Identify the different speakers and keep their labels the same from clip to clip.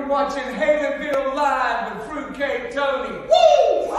Speaker 1: You're watching HALENVILLE Live with Fruitcake Tony. Woo!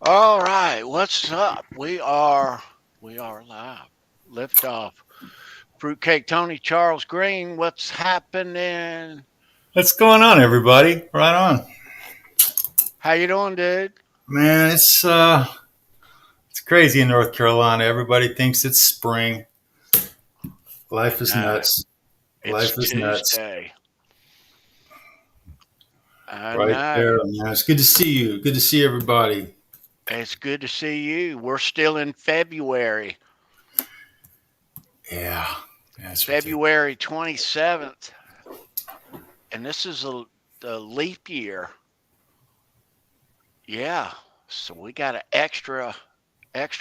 Speaker 2: All right, what's up? We are live. Lift off. Fruitcake Tony, Charles Greene, what's happening?
Speaker 3: What's going on, everybody? Right on.
Speaker 2: How you doing, dude?
Speaker 3: Man, it's crazy in North Carolina. Everybody thinks it's spring. Life is nuts. Life is nuts. Right there, man. It's good to see you. Good to see everybody.
Speaker 2: It's good to see you. We're still in February.
Speaker 3: Yeah.
Speaker 2: February 27th. And this is the leap year. Yeah. So we got an extra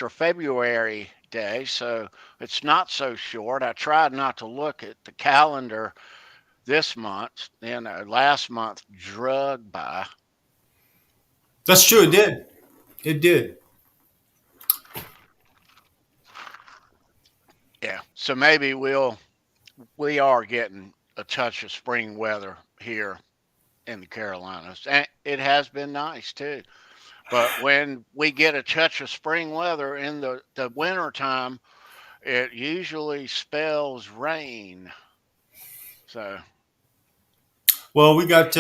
Speaker 2: February day. So it's not so short. I tried not to look at the calendar this month. Then last month dragged by.
Speaker 3: That's true. It did. It did.
Speaker 2: Yeah. So maybe we are getting a touch of spring weather here in the Carolinas. And it has been nice too. But when we get a touch of spring weather in the winter time, it usually spells rain. So
Speaker 3: well, we got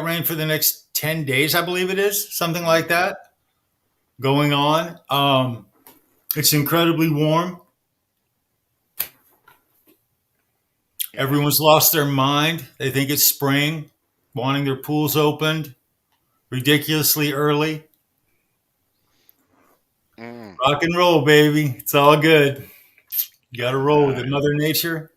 Speaker 3: rain for the next 10 days, I believe it is, something like that going on. It's incredibly warm. Yeah. Everyone's lost their mind. They think it's spring, wanting their pools opened ridiculously early. Rock and roll, baby. It's all good. You got to roll with it. Mother Nature.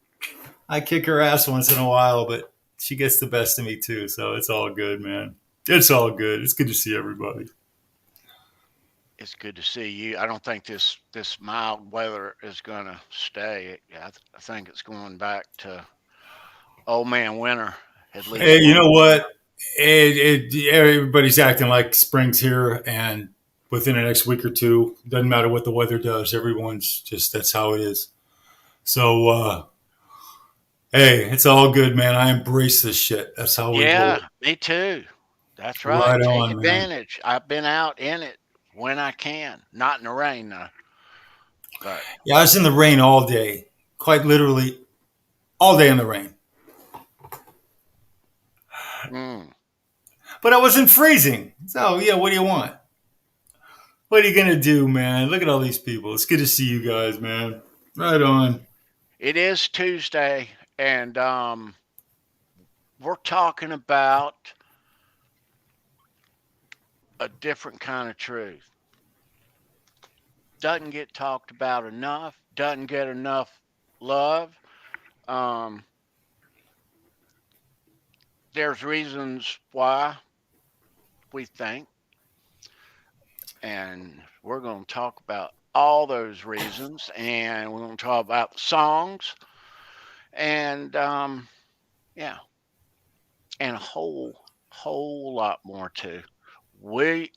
Speaker 3: I kick her ass once in a while, but she gets the best of me too. So it's all good, man. It's all good. It's good to see everybody.
Speaker 2: It's good to see you. I don't think this mild weather is going to stay. I think it's going back to old man winter. At least.
Speaker 3: Hey, you know what? Everybody's acting like spring's here, and within the next week or two, doesn't matter what the weather does. Everyone's just, that's how it is. So, hey, it's all good, man. I embrace this shit. That's how we do it.
Speaker 2: Yeah, me too. That's right. Take advantage. Man. I've been out in it when I can. Not in the rain, though. But.
Speaker 3: Yeah, I was in the rain all day. Quite literally all day in the rain. But I wasn't freezing. So, yeah, what do you want? What are you going to do, man? Look at all these people. It's good to see you guys, man. Right on.
Speaker 2: It is Tuesday, and we're talking about a different kind of truth. Doesn't get talked about enough. Doesn't get enough love. There's reasons why we think, and we're going to talk about all those reasons, and we're going to talk about the songs, and yeah, and a whole lot more too. We'll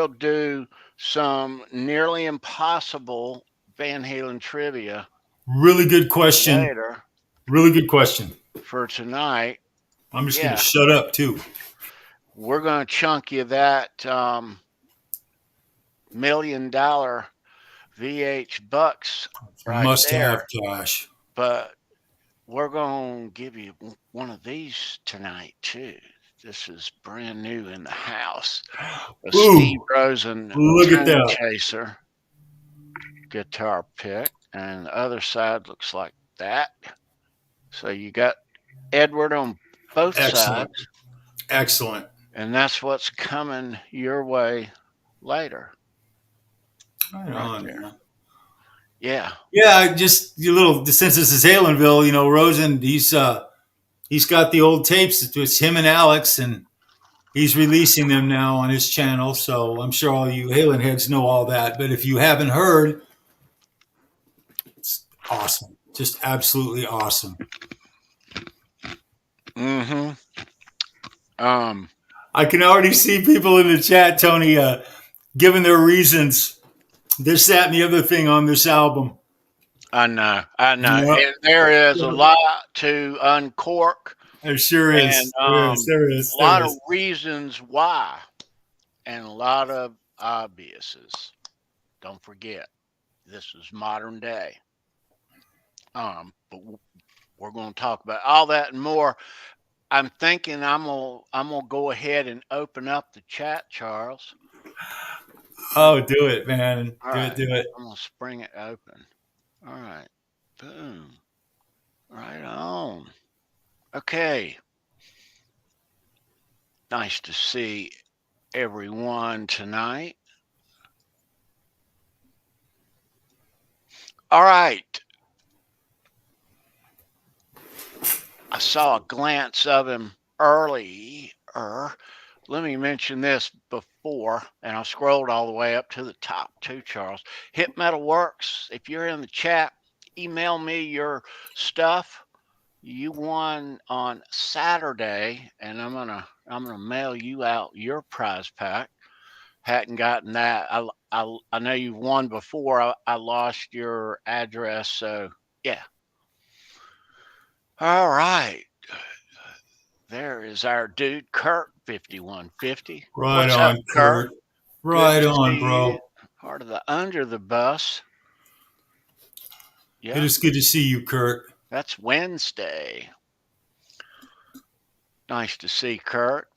Speaker 2: do some nearly impossible Van Halen trivia.
Speaker 3: Really good question.
Speaker 2: Later.
Speaker 3: Really good question.
Speaker 2: for tonight.
Speaker 3: I'm just going to shut up, too.
Speaker 2: We're going to chunk you that $1 million VH bucks right
Speaker 3: Must
Speaker 2: there.
Speaker 3: have cash.
Speaker 2: But we're going to give you one of these tonight, too. This is brand new in the house. A Steve Rosen ToneChaser guitar pick. And the other side looks like that. So you got Edward on both sides.
Speaker 3: Excellent.
Speaker 2: And that's what's coming your way later.
Speaker 3: Right on, man.
Speaker 2: Yeah.
Speaker 3: Yeah, just a little, since this is Halenville, you know, Rosen, he's got the old tapes. It's him and Alex, and he's releasing them now on his channel. So I'm sure all you Halen heads know all that. But if you haven't heard, it's awesome. Just absolutely awesome.
Speaker 2: Mm-hmm.
Speaker 3: I can already see people in the chat, Tony, giving their reasons. This, that, and the other thing on this album.
Speaker 2: I know. Yep. There is a lot to uncork.
Speaker 3: There sure is.
Speaker 2: And, there is. A lot of reasons why, and a lot of obviouses. Don't forget, this is modern day. But we're going to talk about all that and more. I'm thinking I'm gonna go ahead and open up the chat, Charles.
Speaker 3: Oh, do it, man. Do it.
Speaker 2: I'm gonna spring it open. All right. Boom. Right on. Okay. Nice to see everyone tonight. All right. I saw a glance of him earlier. Let me mention this before, and I scrolled all the way up to the top too, Charles. Hit Metal Works. If you're in the chat, email me your stuff. You won on Saturday, and I'm gonna mail you out your prize pack. Hadn't gotten that. I know you've won before. I lost your address, so yeah. All right. There is our dude, Kurt, 5150.
Speaker 3: Right
Speaker 2: What's
Speaker 3: on,
Speaker 2: up, Kurt?
Speaker 3: Right on, bro.
Speaker 2: Part of the Under the Bus.
Speaker 3: Yeah. It is good to see you, Kurt.
Speaker 2: That's Wednesday. Nice to see Kurt.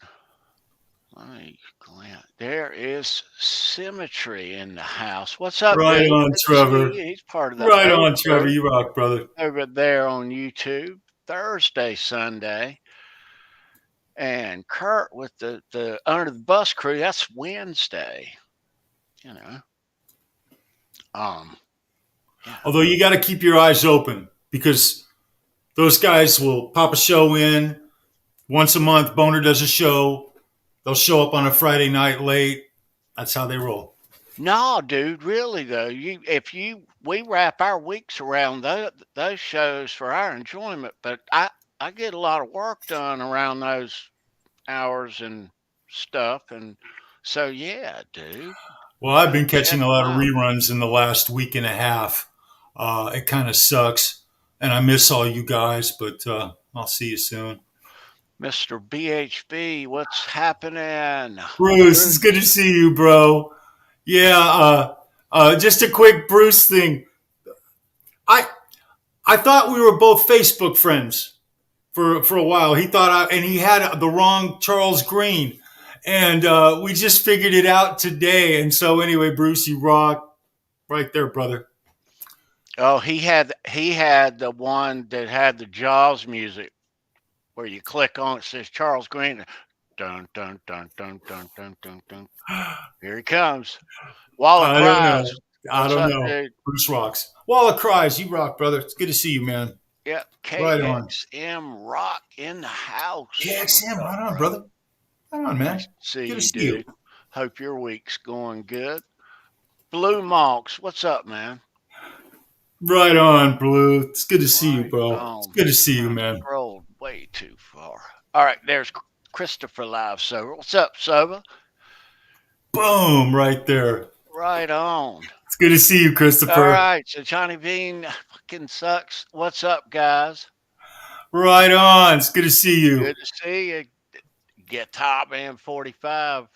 Speaker 2: There is Symmetry in the house. What's up,
Speaker 3: right
Speaker 2: dude?
Speaker 3: on, Trevor.
Speaker 2: He's part of the
Speaker 3: right on, Trevor. You rock, brother.
Speaker 2: Over there on YouTube, Thursday, Sunday. And Kurt with the Under the Bus crew, that's Wednesday. You know. Yeah.
Speaker 3: Although you got to keep your eyes open, because those guys will pop a show in once a month. Boner does a show. They'll show up on a Friday night late. That's how they roll.
Speaker 2: No, dude, really though. We wrap our weeks around those shows for our enjoyment, but I get a lot of work done around those hours and stuff, and so yeah, dude.
Speaker 3: Well, I've been catching a lot of reruns in the last week and a half. It kind of sucks, and I miss all you guys, but I'll see you soon.
Speaker 2: Mr. BHB, what's happening?
Speaker 3: Bruce, it's good to see you, bro. Yeah, just a quick Bruce thing. I thought we were both Facebook friends for a while. He thought and he had the wrong Charles Greene, and we just figured it out today. And so anyway, Bruce, you rock, right there, brother.
Speaker 2: Oh, he had the one that had the Jaws music, where you click on it, says Charles Greene. Dun dun dun dun dun dun dun dun. Here he comes. Wall of Cries.
Speaker 3: I don't know. Dude? Bruce rocks. Wall of Cries, you rock, brother. It's good to see you, man.
Speaker 2: Yep. KXM rock in the house.
Speaker 3: KXM, right on, brother. Right on, man.
Speaker 2: Nice to see you. Hope your week's going good. Blue Monks, what's up, man?
Speaker 3: Right on, Blue. It's good to see you, bro. It's good to see you, man.
Speaker 2: Scrolled way too far. All right, there's Christopher Live Sober. What's up, Sober?
Speaker 3: Boom, right there.
Speaker 2: Right on.
Speaker 3: It's good to see you, Christopher.
Speaker 2: All right, so Johnny Bean fucking sucks. What's up, guys?
Speaker 3: Right on. It's good to see you.
Speaker 2: Good to see you. Guitar Man 45.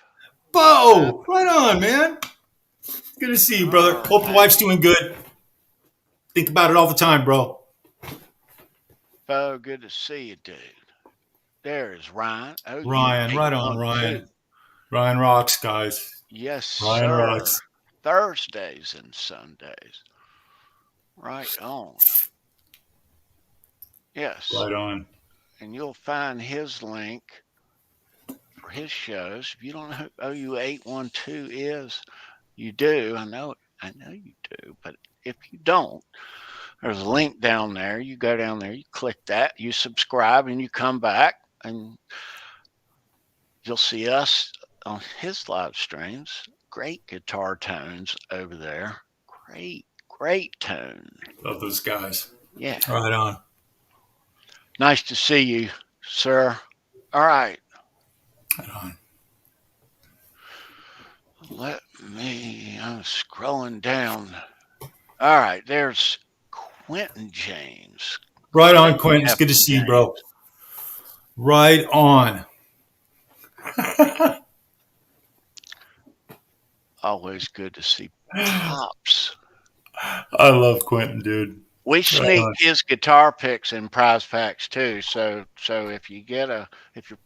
Speaker 3: Bo, right on, man. Good to see you, brother.
Speaker 2: All
Speaker 3: Hope the wife's
Speaker 2: right.
Speaker 3: doing good. Think about it all the time, bro.
Speaker 2: Bo, good to see you, dude. There's Ryan. Oh, you
Speaker 3: Ryan, right on,
Speaker 2: 812.
Speaker 3: Ryan. Ryan rocks, guys.
Speaker 2: Yes,
Speaker 3: Ryan
Speaker 2: sir.
Speaker 3: rocks.
Speaker 2: Thursdays and Sundays. Right on. Yes.
Speaker 3: Right on.
Speaker 2: And you'll find his link for his shows. If you don't know who OU812 is, you do. I know you do. But if you don't, there's a link down there. You go down there, you click that, you subscribe, and you come back, and you'll see us on his live streams. Great guitar tones over there. Great tone.
Speaker 3: Love those guys.
Speaker 2: Yeah.
Speaker 3: Right on.
Speaker 2: Nice to see you, sir. All right.
Speaker 3: Right on.
Speaker 2: I'm scrolling down. All right. There's Quentin James.
Speaker 3: Right on, Quentin. It's good to see you, bro. Right on.
Speaker 2: Always good to see Pops.
Speaker 3: I love Quentin, dude.
Speaker 2: We sneak his guitar picks in prize packs too. So if you're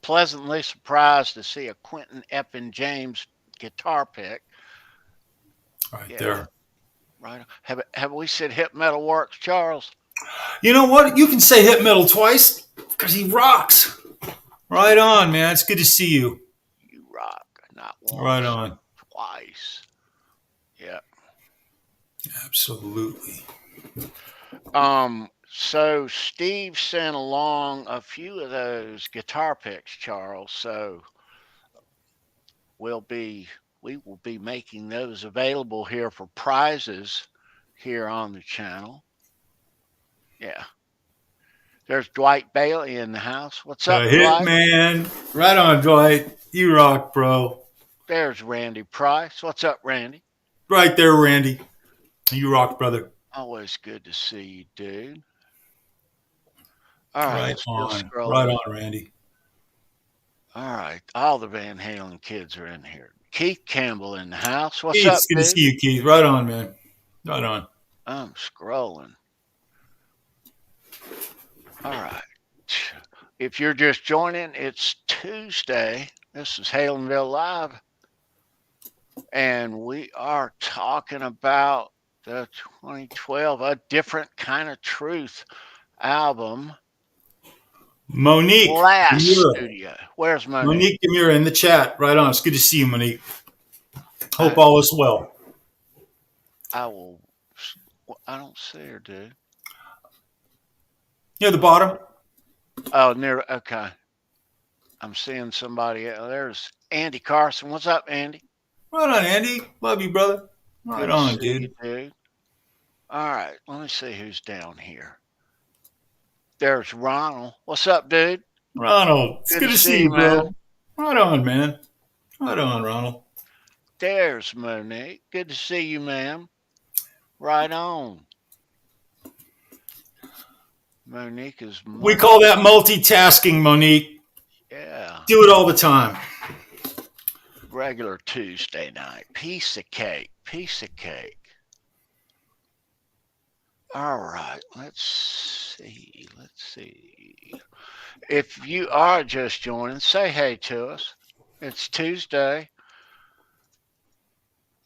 Speaker 2: pleasantly surprised to see a Quentin Eppin James guitar pick,
Speaker 3: right there.
Speaker 2: Right. Have we said Hip Metal Works, Charles?
Speaker 3: You know what? You can say Hip Metal twice because he rocks. Right on, man. It's good to see you.
Speaker 2: You rock. Not once.
Speaker 3: Right on.
Speaker 2: Twice. Yeah.
Speaker 3: Absolutely.
Speaker 2: So Steve sent along a few of those guitar picks, Charles. So we will be making those available here for prizes here on the channel. Yeah. There's Dwight Bailey in the house. What's up, Dwight?
Speaker 3: Man. Right on, Dwight. You rock, bro.
Speaker 2: There's Randy Price. What's up, Randy?
Speaker 3: Right there, Randy. You rock, brother.
Speaker 2: Always good to see you, dude. All right.
Speaker 3: Right on, Randy.
Speaker 2: All right. All the Van Halen kids are in here. Keith Campbell in the house. What's
Speaker 3: Keith,
Speaker 2: up,
Speaker 3: it's good
Speaker 2: dude?
Speaker 3: to see you, Keith. Right on, man. Right on.
Speaker 2: I'm scrolling. All right. If you're just joining, it's Tuesday. This is HALENVILLE Live. And we are talking about the 2012 A Different Kind of Truth album.
Speaker 3: Monique.
Speaker 2: Last studio. Where's Monique?
Speaker 3: Monique Demura in the chat. Right on. It's good to see you, Monique. Hope all is well.
Speaker 2: I don't see her, dude.
Speaker 3: Near the bottom.
Speaker 2: Oh, okay. I'm seeing somebody. There's Andy Carson. What's up, Andy?
Speaker 3: Right on, Andy. Love you, brother. Right on, dude.
Speaker 2: Dude. All right. Let me see who's down here. There's Ronald. What's up, dude?
Speaker 3: Ronald. It's good to see you, bro. Man. Right on, man. Right on, Ronald.
Speaker 2: There's Monique. Good to see you, ma'am. Right on. Monique is...
Speaker 3: We call that multitasking, Monique.
Speaker 2: Yeah.
Speaker 3: Do it all the time.
Speaker 2: Regular Tuesday night. Piece of cake. Piece of cake. All right. Let's see. If you are just joining, say hey to us. It's Tuesday.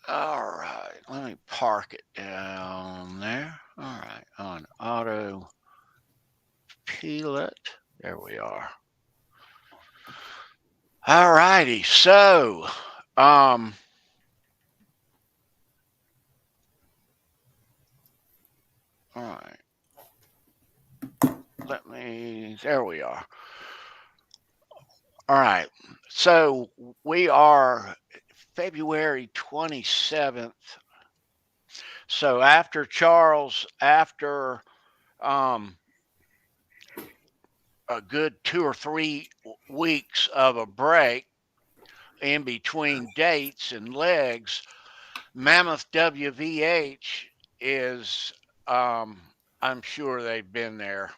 Speaker 2: All right. Let me park it down there. All right. On auto pilot. There we are. All righty. So, all right. There we are. All right. So we are February 27th. So after Charles, after a good 2 or 3 weeks of a break in between dates and legs, Mammoth WVH is, I'm sure they've been there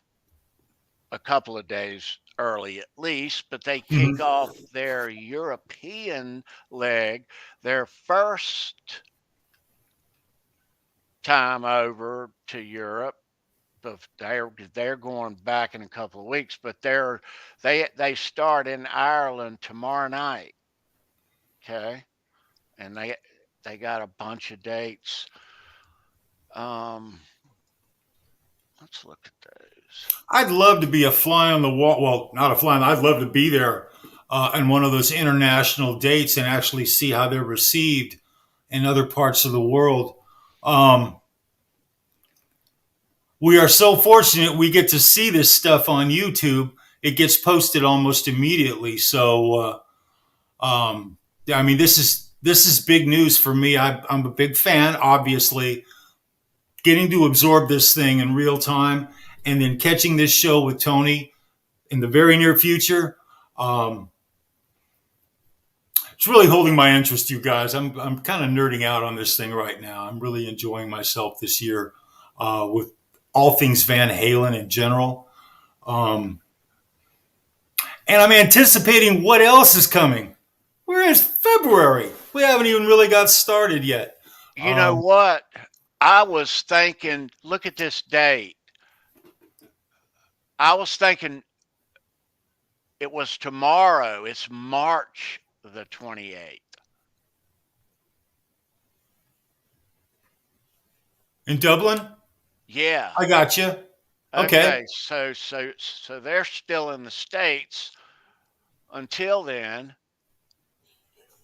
Speaker 2: a couple of days early at least, but they kick
Speaker 3: Mhm.
Speaker 2: off their European leg, their first time over to Europe. They're going back in a couple of weeks, but they start in Ireland tomorrow night. Okay, and they got a bunch of dates. Let's look at those.
Speaker 3: I'd love to be a fly on the wall. Well, not a fly. I'd love to be there in one of those international dates and actually see how they're received in other parts of the world. Um, we are so fortunate we get to see this stuff on YouTube. It gets posted almost immediately. So, I mean, this is big news for me. I'm a big fan, obviously. Getting to absorb this thing in real time and then catching this show with Tony in the very near future. It's really holding my interest, you guys. I'm kind of nerding out on this thing right now. I'm really enjoying myself this year with all things Van Halen in general. And I'm anticipating what else is coming. We're in February. We haven't even really got started yet.
Speaker 2: You know what? I was thinking, look at this date. I was thinking it was tomorrow. It's March the 28th.
Speaker 3: In Dublin?
Speaker 2: Yeah.
Speaker 3: I got you. Okay.
Speaker 2: So they're still in the States until then.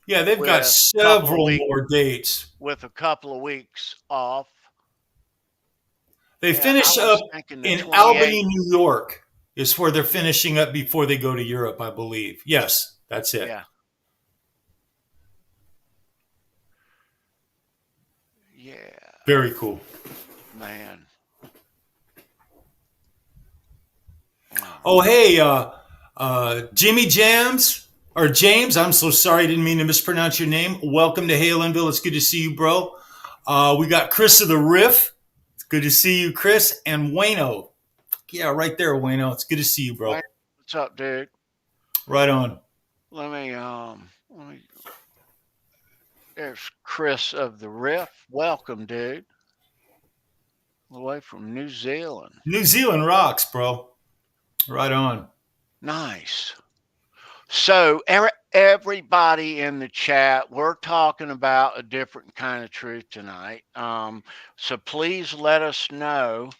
Speaker 3: Yeah, they've got several more dates.
Speaker 2: With a couple of weeks off.
Speaker 3: They finish up in Albany, New York, is where they're finishing up before they go to Europe, I believe. Yes, that's it.
Speaker 2: Yeah. Yeah.
Speaker 3: Very cool.
Speaker 2: Man.
Speaker 3: Oh, hey, Jimmy Jams, or James, I'm so sorry, I didn't mean to mispronounce your name. Welcome to HALENVILLE. It's good to see you, bro. We got Chris of the Riff. It's good to see you, Chris. And Wayno. Yeah, right there, Wayno. It's good to see you, bro.
Speaker 2: What's up, dude?
Speaker 3: Right on.
Speaker 2: Let me there's Chris of the Riff. Welcome, dude. All the way from New Zealand.
Speaker 3: New Zealand rocks, bro. Right on.
Speaker 2: Nice. So everybody in the chat, we're talking about a different kind of truth tonight. So please let us know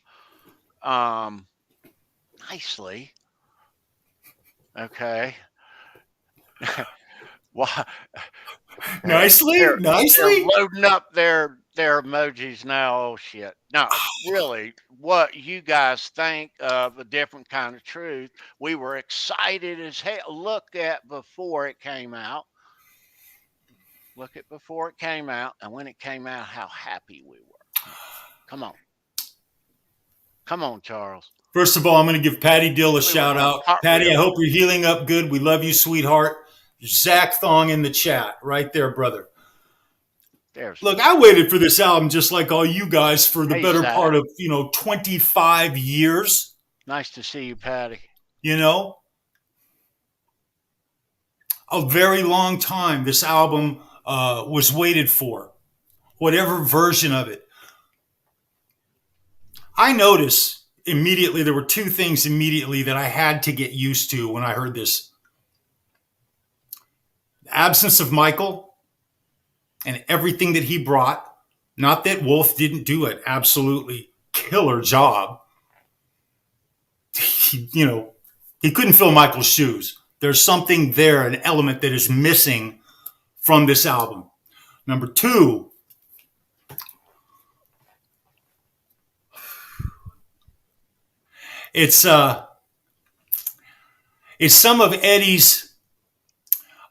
Speaker 2: nicely. Okay. Well,
Speaker 3: nicely?
Speaker 2: They're loading up their emojis now. Oh shit. No, really, what you guys think of a different kind of truth. We were excited as hell. Look at before it came out. Look at before it came out, and when it came out, how happy we were. Come on. Come on, Charles.
Speaker 3: First of all, I'm going to give Patty Dill a shout out. Patty, I hope you're healing up good. We love you, sweetheart. Zach Thong in the chat. Right there, brother. Look, I waited for this album just like all you guys for the better part of, 25 years.
Speaker 2: Nice to see you, Patty.
Speaker 3: A very long time this album was waited for, whatever version of it. I noticed immediately, there were two things immediately that I had to get used to when I heard this. The absence of Michael and everything that he brought. Not that Wolf didn't do it. Absolutely killer job. He couldn't fill Michael's shoes. There's something there, an element that is missing from this album. Number two, it's some of Eddie's,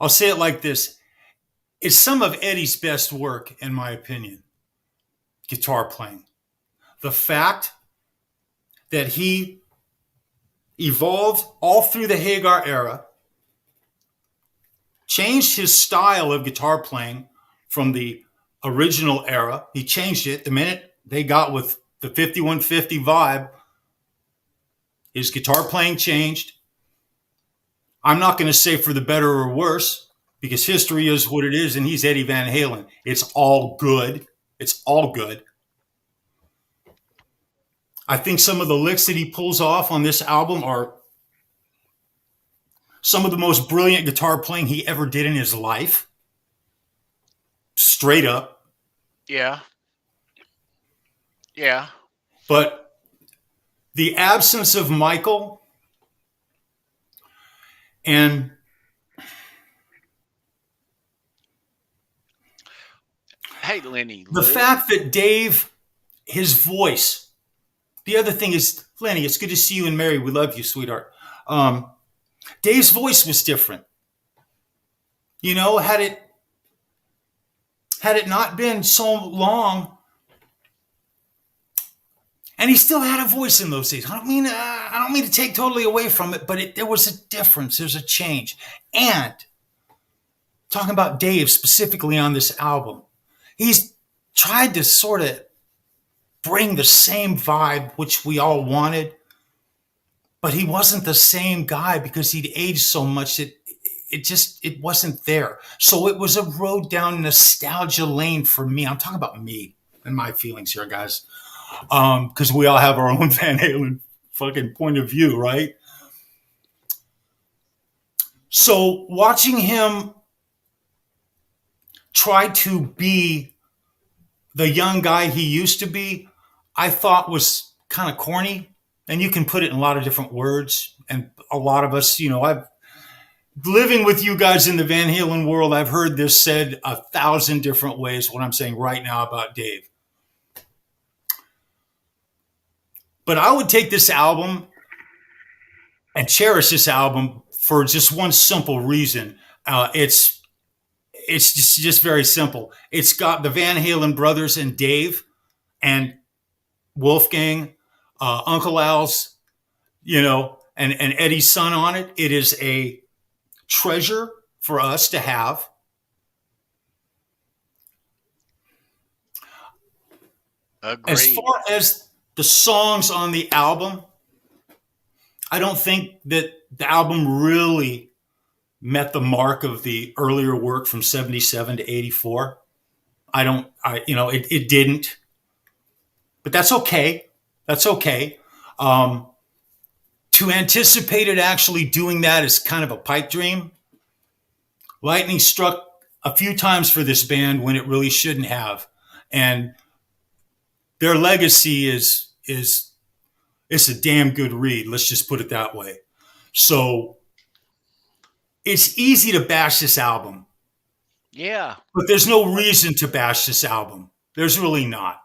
Speaker 3: I'll say it like this, it's some of Eddie's best work, in my opinion, guitar playing. The fact that he evolved all through the Hagar era, changed his style of guitar playing from the original era. He changed it the minute they got with the 5150 vibe. His guitar playing changed. I'm not going to say for the better or worse, because history is what it is, and he's Eddie Van Halen. It's all good. It's all good. I think some of the licks that he pulls off on this album are some of the most brilliant guitar playing he ever did in his life. Straight up.
Speaker 2: Yeah. Yeah.
Speaker 3: But the absence of Michael and
Speaker 2: Hey, Lenny.
Speaker 3: the fact that Dave, his voice. The other thing is, Lenny, it's good to see you and Mary. We love you, sweetheart. Dave's voice was different. You know, had it not been so long, and he still had a voice in those days. I don't mean to take totally away from it, but there was a difference. There's a change. And talking about Dave specifically on this album, he's tried to sort of bring the same vibe, which we all wanted, but he wasn't the same guy because he'd aged so much that it wasn't there. So it was a road down nostalgia lane for me. I'm talking about me and my feelings here, guys, because we all have our own Van Halen fucking point of view, right? So watching him try to be the young guy he used to be, I thought was kind of corny. And you can put it in a lot of different words. And a lot of us, you know, I've living with you guys in the Van Halen world, I've heard this said 1,000 different ways, what I'm saying right now about Dave. But I would take this album and cherish this album for just one simple reason. It's just very simple. It's got the Van Halen brothers and Dave and Wolfgang, Uncle Al's, you know, and Eddie's son on it. It is a treasure for us to have.
Speaker 2: Agreed.
Speaker 3: As far as the songs on the album, I don't think that the album really met the mark of the earlier work from 77 to 84. It didn't. But that's okay. That's okay. To anticipate it actually doing that is kind of a pipe dream. Lightning struck a few times for this band when it really shouldn't have. And their legacy is it's a damn good read. Let's just put it that way. So it's easy to bash this album.
Speaker 2: Yeah.
Speaker 3: But there's no reason to bash this album. There's really not.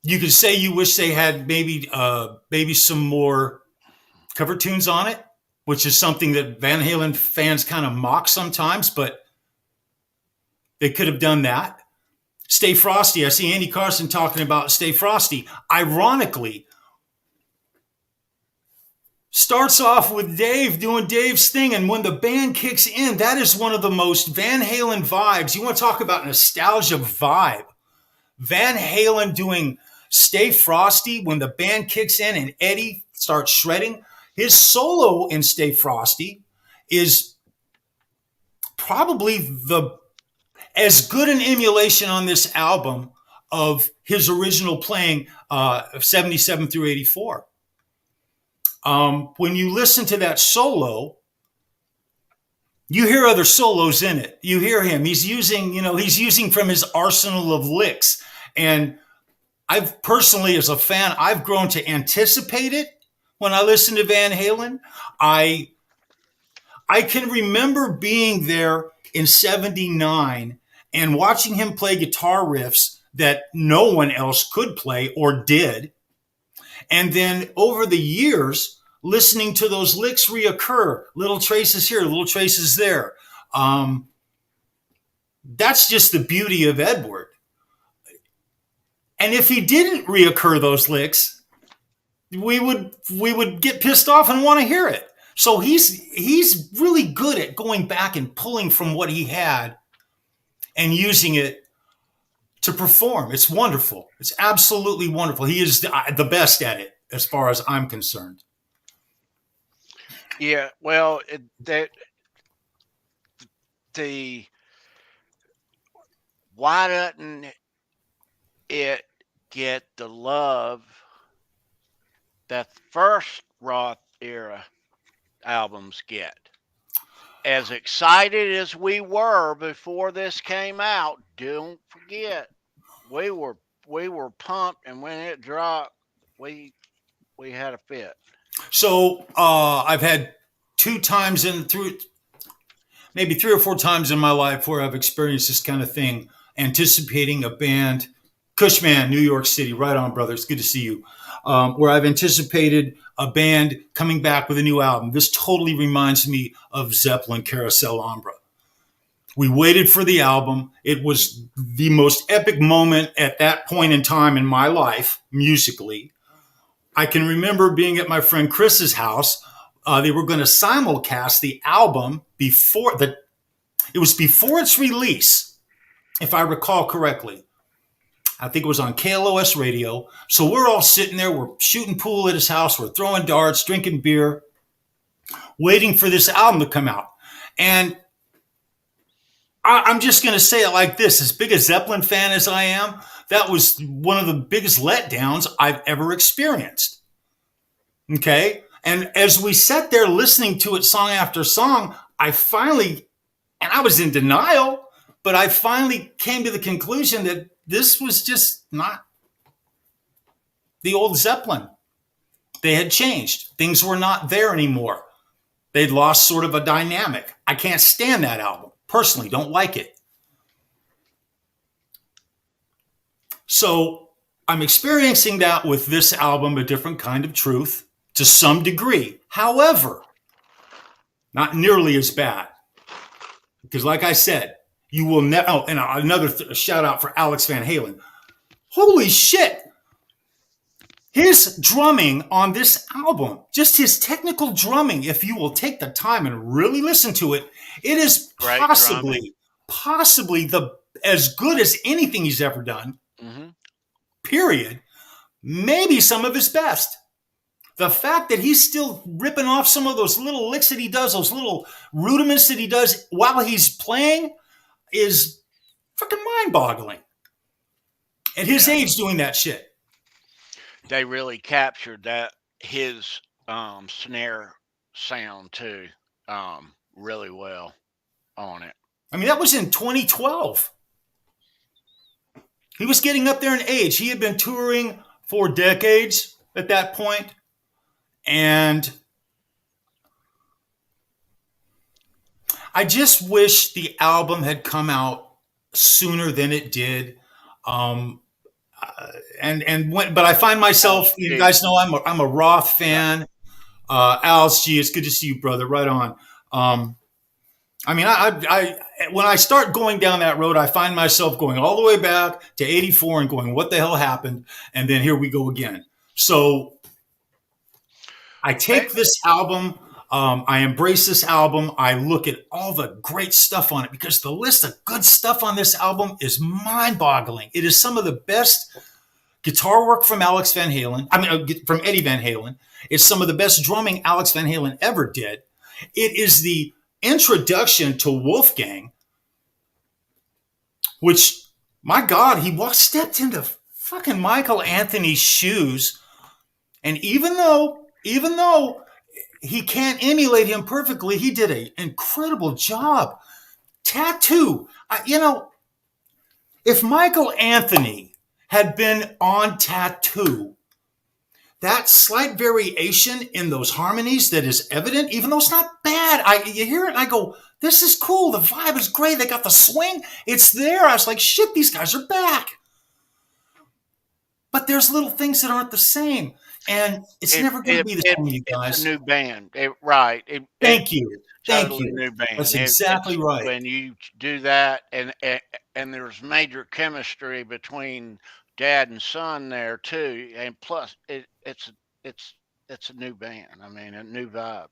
Speaker 3: You could say you wish they had maybe some more cover tunes on it, which is something that Van Halen fans kind of mock sometimes, but they could have done that. Stay Frosty. I see Andy Carson talking about Stay Frosty. Ironically, starts off with Dave doing Dave's thing, and when the band kicks in, that is one of the most Van Halen vibes. You want to talk about nostalgia vibe. Van Halen doing Stay Frosty when the band kicks in and Eddie starts shredding. His solo in Stay Frosty is probably as good an emulation on this album of his original playing of 77 through 84. When you listen to that solo, you hear other solos in it. You hear him. He's using from his arsenal of licks. And I've personally, as a fan, I've grown to anticipate it when I listen to Van Halen. I can remember being there in 79 and watching him play guitar riffs that no one else could play or did. And then over the years, listening to those licks reoccur, little traces here, little traces there. That's just the beauty of Edward. And if he didn't reoccur those licks, we would get pissed off and want to hear it. So he's really good at going back and pulling from what he had and using it to perform. It's wonderful. It's absolutely wonderful. He is the best at it. as far as I'm concerned.
Speaker 2: Yeah, well, the why doesn't it get the love that the first Roth era albums get? As excited as we were before this came out, don't forget we were pumped, and when it dropped, we had a fit.
Speaker 3: So I've had 2 times maybe 3 or 4 times in my life where I've experienced this kind of thing, anticipating a band. Cushman, New York City. Right on, brother. It's good to see you. Where I've anticipated a band coming back with a new album. This totally reminds me of Zeppelin Carousel Ombra. We waited for the album. It was the most epic moment at that point in time in my life, musically. I can remember being at my friend Chris's house. They were going to simulcast the album before its release, if I recall correctly. I think it was on KLOS radio. So we're all sitting there. We're shooting pool at his house. We're throwing darts, drinking beer, waiting for this album to come out. And I'm just going to say it like this. As big a Zeppelin fan as I am, that was one of the biggest letdowns I've ever experienced. Okay? And as we sat there listening to it song after song, I was in denial, but I finally came to the conclusion that this was just not the old Zeppelin. They had changed. Things were not there anymore. They'd lost sort of a dynamic. I can't stand that album. Personally, don't like it. So I'm experiencing that with this album, A Different Kind of Truth, to some degree. However, not nearly as bad. Because like I said, you will never... Oh, and another shout out for Alex Van Halen. Holy shit! His drumming on this album, just his technical drumming, if you will take the time and really listen to it, it is possibly as good as anything he's ever done. Mm-hmm. Period. Maybe some of his best. The fact that he's still ripping off some of those little licks that he does, those little rudiments that he does while he's playing, is fucking mind-boggling. At his age, doing that shit.
Speaker 2: They really captured his snare sound too, really well on it.
Speaker 3: I mean, that was in 2012. He was getting up there in age. He had been touring for decades at that point. And I just wish the album had come out sooner than it did. But I find myself, you guys know I'm a Roth fan. Al's, G, it's good to see you, brother. Right on. I mean, I when I start going down that road, I find myself going all the way back to 84 and going, what the hell happened? And then here we go again. So I take this album. I embrace this album. I look at all the great stuff on it because the list of good stuff on this album is mind-boggling. It is some of the best guitar work from from Eddie Van Halen. It's some of the best drumming Alex Van Halen ever did. It is the introduction to Wolfgang, which, my God, he stepped into fucking Michael Anthony's shoes. And even though he can't emulate him perfectly, he did an incredible job. Tattoo. If Michael Anthony had been on Tattoo, that slight variation in those harmonies that is evident, even though it's not bad, you hear it and I go, this is cool. The vibe is great. They got the swing. It's there. I was like, shit, these guys are back. But there's little things that aren't the same. And it's never going to be the same, you guys.
Speaker 2: It's a new band. Right.
Speaker 3: Thank you.
Speaker 2: Totally new band.
Speaker 3: That's exactly right.
Speaker 2: When you do that, and there's major chemistry between dad and son there too, and plus it's a new band. I mean, a new vibe.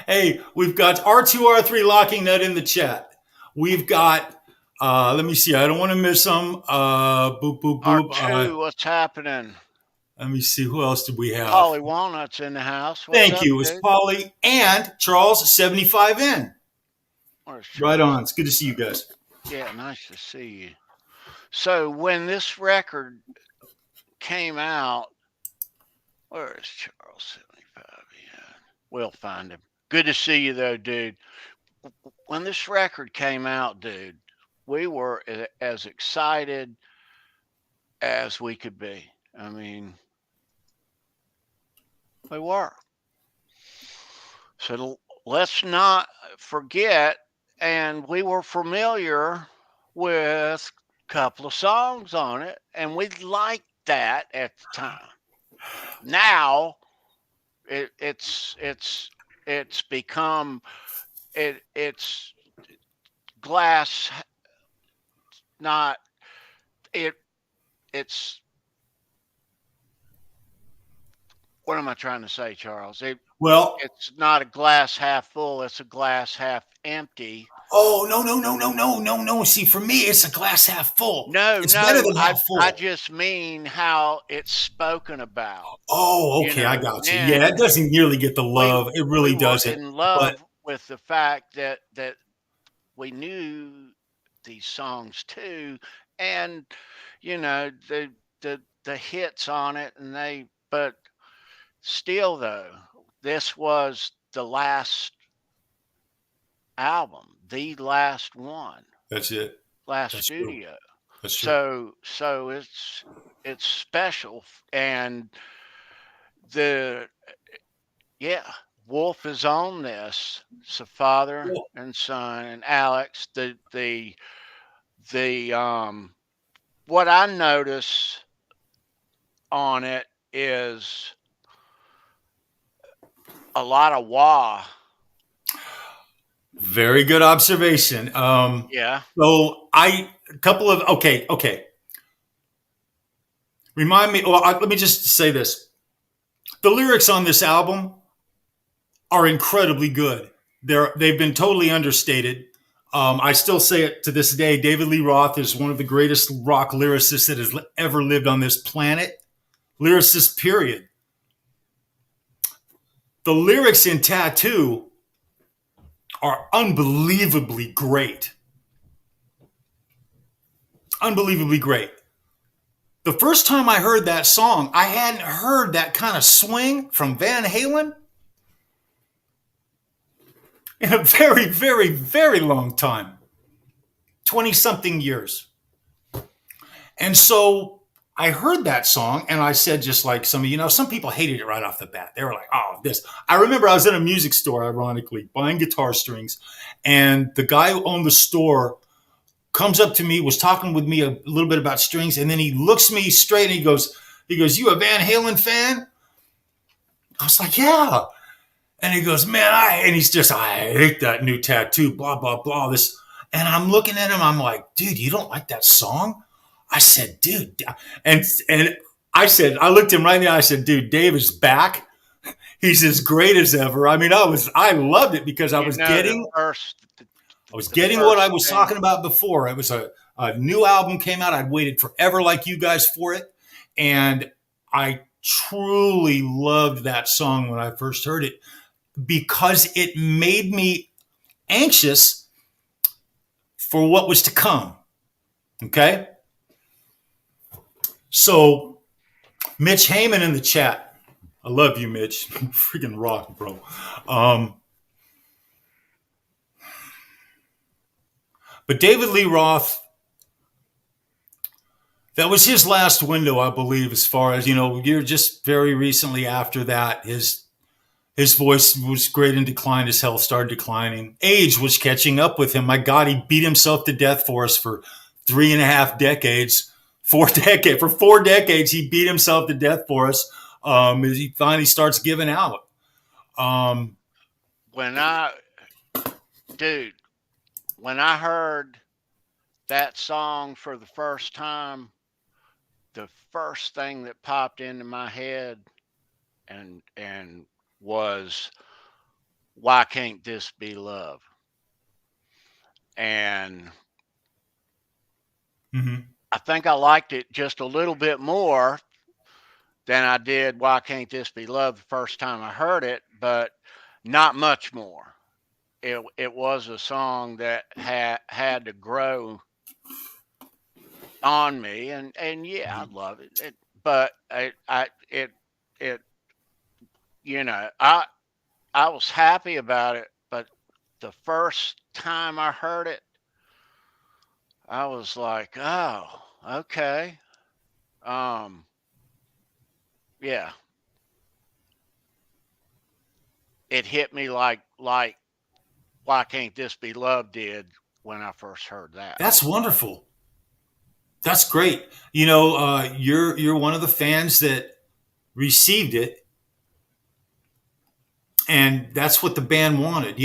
Speaker 3: Hey, we've got R2R3 Locking Nut in the chat. We've got let me see. I don't want to miss some. Boop boop boop.
Speaker 2: R2, what's happening?
Speaker 3: Let me see. Who else did we have?
Speaker 2: Polly Walnut's in the house. What's
Speaker 3: Thank
Speaker 2: up,
Speaker 3: you. It was
Speaker 2: dude?
Speaker 3: Polly and Charles 75N.
Speaker 2: Where's
Speaker 3: Right
Speaker 2: Charles?
Speaker 3: on. It's good to see you guys.
Speaker 2: Yeah, nice to see you. So when this record came out, where is Charles 75? Yeah, we'll find him. Good to see you though, dude. When this record came out, dude, we were as excited as we could be. I mean, we were. So let's not forget, and we were familiar with a couple of songs on it, and we liked that at the time. Now it's become it's glass, not it it's what am I trying to say, Charles?
Speaker 3: Well,
Speaker 2: It's not a glass half full, it's a glass half empty.
Speaker 3: oh, no. See, for me, it's a glass half full.
Speaker 2: No,
Speaker 3: It's better than half full.
Speaker 2: I just mean how it's spoken about.
Speaker 3: Oh, okay. I got you. Yeah, it doesn't nearly get the love. It really doesn't.
Speaker 2: In love
Speaker 3: But
Speaker 2: with the fact that we knew these songs too, and the hits on it, and but still though, this was the last album, the last one,
Speaker 3: that's it.
Speaker 2: last
Speaker 3: That's
Speaker 2: studio.
Speaker 3: True. That's true.
Speaker 2: So it's special, and Wolf is on this. So father and son and Alex. The what I notice on it is a lot of wah.
Speaker 3: Very good observation.
Speaker 2: Yeah.
Speaker 3: So okay. Remind me. Well, let me just say this: the lyrics on this album are incredibly good. They've been totally understated. I still say it to this day. David Lee Roth is one of the greatest rock lyricists that has ever lived on this planet. Lyricist, period. The lyrics in Tattoo are unbelievably great. Unbelievably great. The first time I heard that song, I hadn't heard that kind of swing from Van Halen in a very, very, very long time. 20-something years. And so I heard that song and I said, just like some people hated it right off the bat. They were like, oh, this. I remember I was in a music store, ironically, buying guitar strings. And the guy who owned the store comes up to me, was talking with me a little bit about strings. And then he looks me straight and he goes, you a Van Halen fan? I was like, yeah. And he goes, man, I hate that new Tattoo, blah, blah, blah. This. And I'm looking at him. I'm like, dude, you don't like that song? I said, dude. And I looked him right in the eye. I said, dude, Dave is back. He's as great as ever. I mean, I loved it because I was getting what I was talking about before. It was a new album came out. I'd waited forever like you guys for it. And I truly loved that song when I first heard it because it made me anxious for what was to come. Okay? So, Mitch Heyman in the chat. I love you, Mitch. Freaking rock, bro. But David Lee Roth, that was his last window, I believe, as far as, you're just very recently after that, his voice was great in decline. His health started declining. Age was catching up with him. My God, he beat himself to death for us for 3.5 decades. 4 decades, he beat himself to death for us. As he finally starts giving out.
Speaker 2: When I heard that song for the first time, the first thing that popped into my head and was, why can't this be love? And I think I liked it just a little bit more than I did Why Can't This Be Love the first time I heard it, but not much more. It was a song that had to grow on me, and yeah, I love it. But it I was happy about it, but the first time I heard it, I was like, oh, okay. Um, yeah, it hit me like Why Can't This Be Love did when I first heard that.
Speaker 3: That's wonderful. That's great. You're one of the fans that received it, and that's what the band wanted.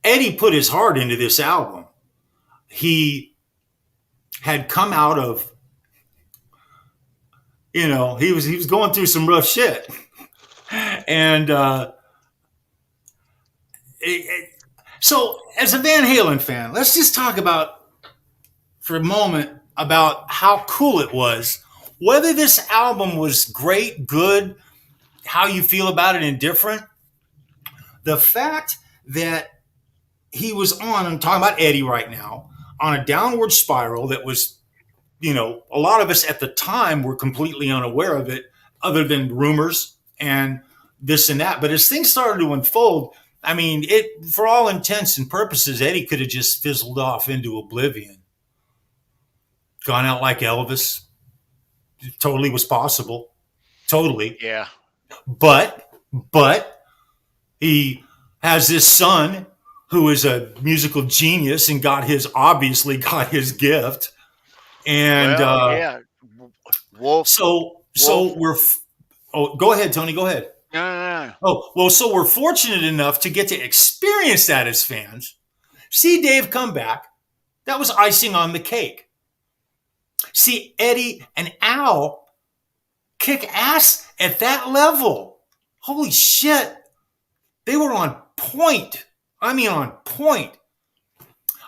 Speaker 3: Eddie put his heart into this album. He had come out of, he was going through some rough shit, and so as a Van Halen fan, let's just talk about for a moment about how cool it was. Whether this album was great, good, how you feel about it, indifferent. The fact that he was on, I'm talking about Eddie right now, on a downward spiral that was, a lot of us at the time were completely unaware of it, other than rumors and this and that. But as things started to unfold, I mean, for all intents and purposes, Eddie could have just fizzled off into oblivion, gone out like Elvis. It totally was possible. Totally.
Speaker 2: Yeah.
Speaker 3: But he has this son who is a musical genius and obviously got his gift. And
Speaker 2: yeah, Wolf.
Speaker 3: So go ahead, Tony. Go ahead.
Speaker 2: No.
Speaker 3: Oh, well, so we're fortunate enough to get to experience that as fans. See Dave come back. That was icing on the cake. See Eddie and Al kick ass at that level. Holy shit. They were on point. I mean, on point.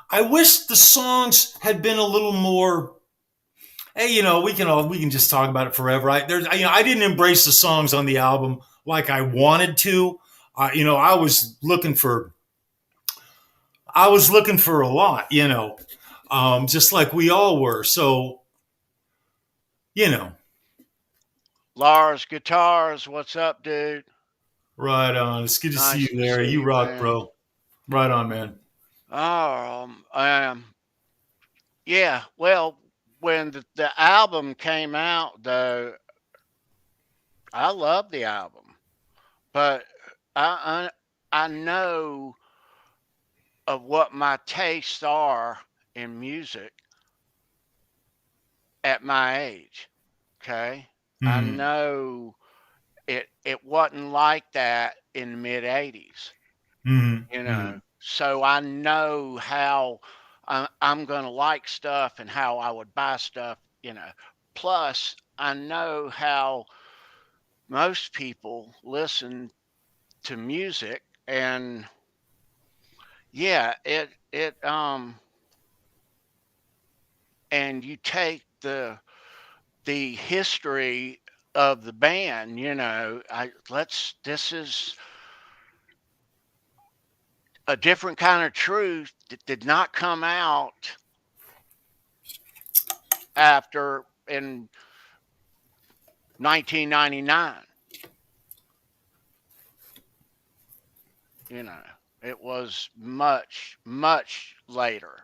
Speaker 3: I wish the songs had been a little more. Hey, we can just talk about it forever. I didn't embrace the songs on the album like I wanted to. I was looking for a lot. Just like we all were. So,
Speaker 2: Lars Guitars, what's up, dude?
Speaker 3: Right on. It's good to see you, Larry. You rock, man. Bro. Right on, man.
Speaker 2: Yeah. Well, when the album came out, though, I love the album, but I know of what my tastes are in music at my age. Okay, I know it wasn't like that in the mid '80s. So I know how I'm going to like stuff and how I would buy stuff. Plus I know how most people listen to music, and yeah, and you take the history of the band, this is a different kind of truth that did not come out after in 1999. It was much, much later.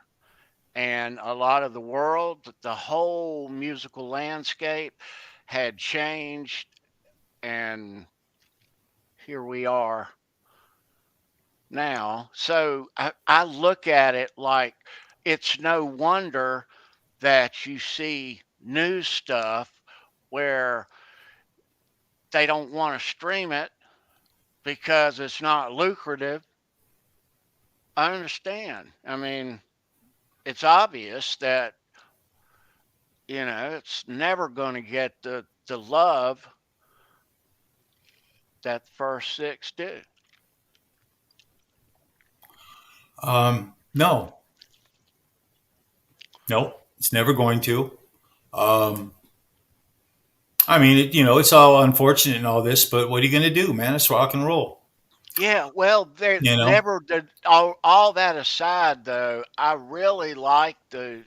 Speaker 2: And a lot of the world, the whole musical landscape had changed. And here we are now. So I look at it like it's no wonder that you see news stuff where they don't want to stream it because it's not lucrative. I understand. I mean, it's obvious that, it's never going to get the love that the first six do.
Speaker 3: No, it's never going to. I mean, it's all unfortunate and all this, but what are you going to do, man? It's rock and roll.
Speaker 2: Yeah, well, there
Speaker 3: You know?
Speaker 2: never did all that aside though, I really like the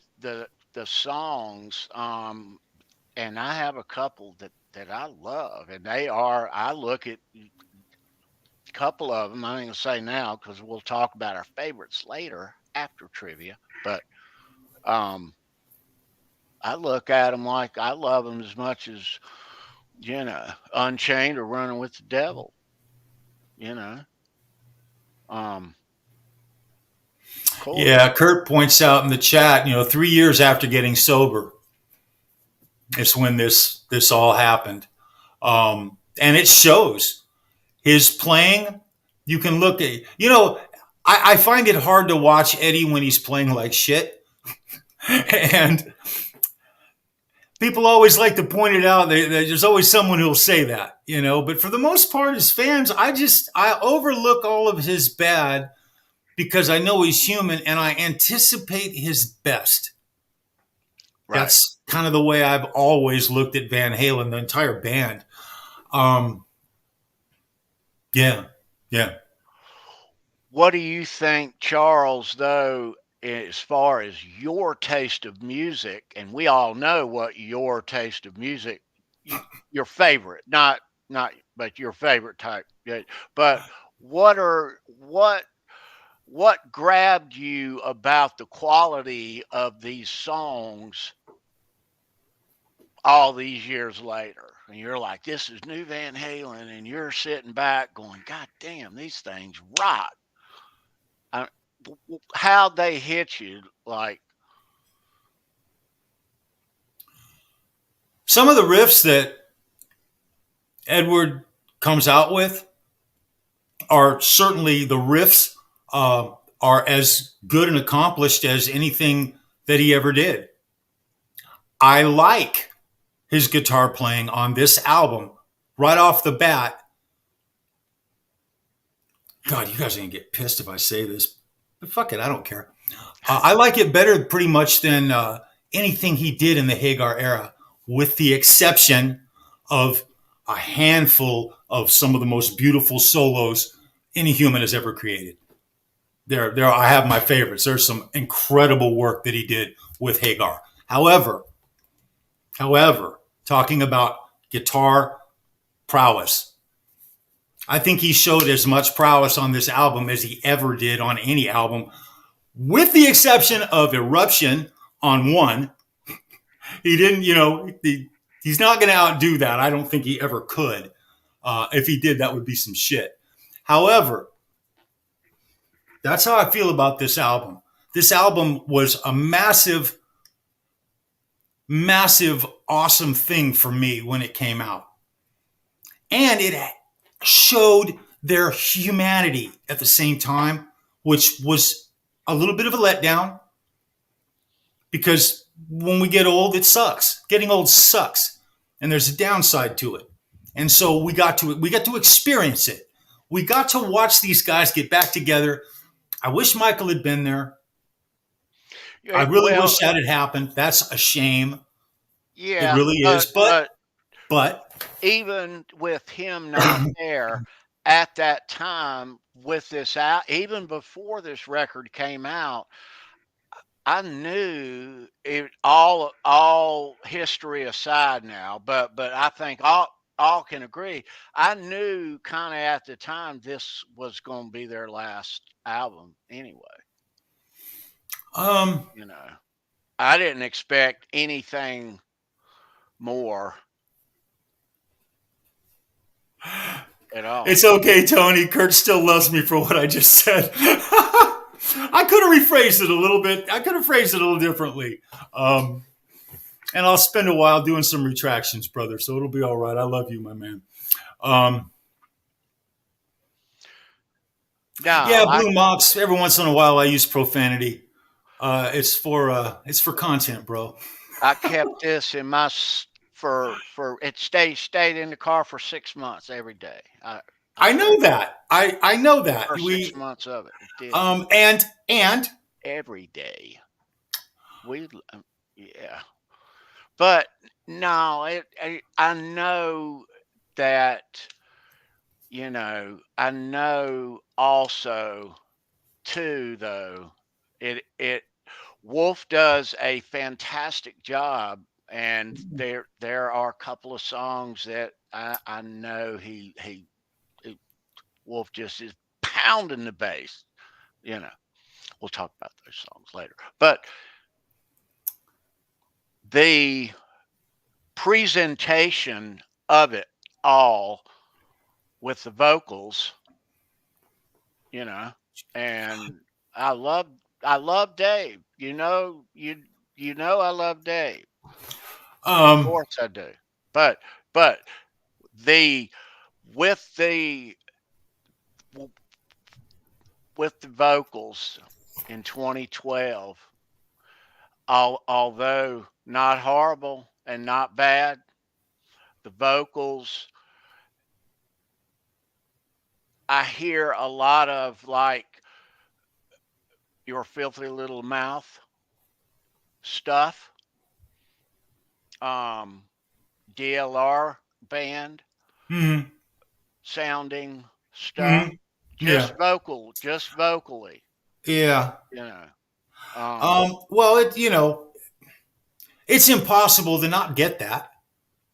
Speaker 2: songs. And I have a couple that I love, and I look at a couple of them. I ain't gonna say now because we'll talk about our favorites later after trivia. But um, I look at them like I love them as much as Unchained or Running with the Devil. You know, um, of course,
Speaker 3: Yeah, Kurt points out in the chat, 3 years after getting sober, it's when this all happened, and it shows his playing. You can look at, I find it hard to watch Eddie when he's playing like shit, and people always like to point it out. There's always someone who'll say that, But for the most part, as fans, I overlook all of his bad because I know he's human and I anticipate his best.
Speaker 2: right.
Speaker 3: That's kind of the way I've always looked at Van Halen, the entire band. Yeah, yeah.
Speaker 2: What do you think, Charles, though, as far as your taste of music? And we all know what your taste of music, your favorite, not, but your favorite type. But what grabbed you about the quality of these songs all these years later? And you're like, this is new Van Halen, and you're sitting back going, God damn, these things rock. How'd they hit you? Like,
Speaker 3: some of the riffs that Edward comes out with are certainly the riffs are as good and accomplished as anything that he ever did. I like his guitar playing on this album right off the bat. God, you guys are going to get pissed if I say this, but fuck it, I don't care. I like it better pretty much than anything he did in the Hagar era, with the exception of a handful of some of the most beautiful solos any human has ever created. There, I have my favorites. There's some incredible work that he did with Hagar. However, talking about guitar prowess, I think he showed as much prowess on this album as he ever did on any album, with the exception of Eruption on one. He didn't, he's not going to outdo that. I don't think he ever could. If he did, that would be some shit. However, that's how I feel about this album. This album was a massive, massive, awesome thing for me when it came out. And it showed their humanity at the same time, which was a little bit of a letdown, because when we get old, it sucks. Getting old sucks, and there's a downside to it. And so we got to experience it. We got to watch these guys get back together. I wish Michael had been there. I really wish that had happened. That's a shame.
Speaker 2: Yeah,
Speaker 3: it really is. But
Speaker 2: even with him not there at that time with this out, even before this record came out, I knew it all history aside now, but I think all can agree. I knew kind of at the time this was going to be their last album anyway. I didn't expect anything more at all.
Speaker 3: It's okay, Tony. Kurt still loves me for what I just said. I could have rephrased it a little bit. I could have phrased it a little differently. And I'll spend a while doing some retractions, brother. So it'll be all right. I love you, my man. Blue Mops. Every once in a while, I use profanity. It's for content, bro.
Speaker 2: I kept this in my for it stayed in the car for 6 months every day.
Speaker 3: I know that. I know that.
Speaker 2: For 6 months of it. Did.
Speaker 3: And
Speaker 2: every day. But No, I know that, I know also too, though, it Wolf does a fantastic job, and there are a couple of songs that I know he Wolf just is pounding the bass. You know, we'll talk about those songs later, but the presentation of it all with the vocals, you know, and I love I love Dave. I love Dave. Of
Speaker 3: Um,
Speaker 2: course I do. But the with the with the vocals in 2012, although not horrible and not bad, the vocals, I hear a lot of like your filthy little mouth stuff, um, DLR band
Speaker 3: mhm,
Speaker 2: sounding stuff,
Speaker 3: mhm. Yeah,
Speaker 2: just vocally,
Speaker 3: yeah.
Speaker 2: you know. Um,
Speaker 3: Well, it's impossible to not get that.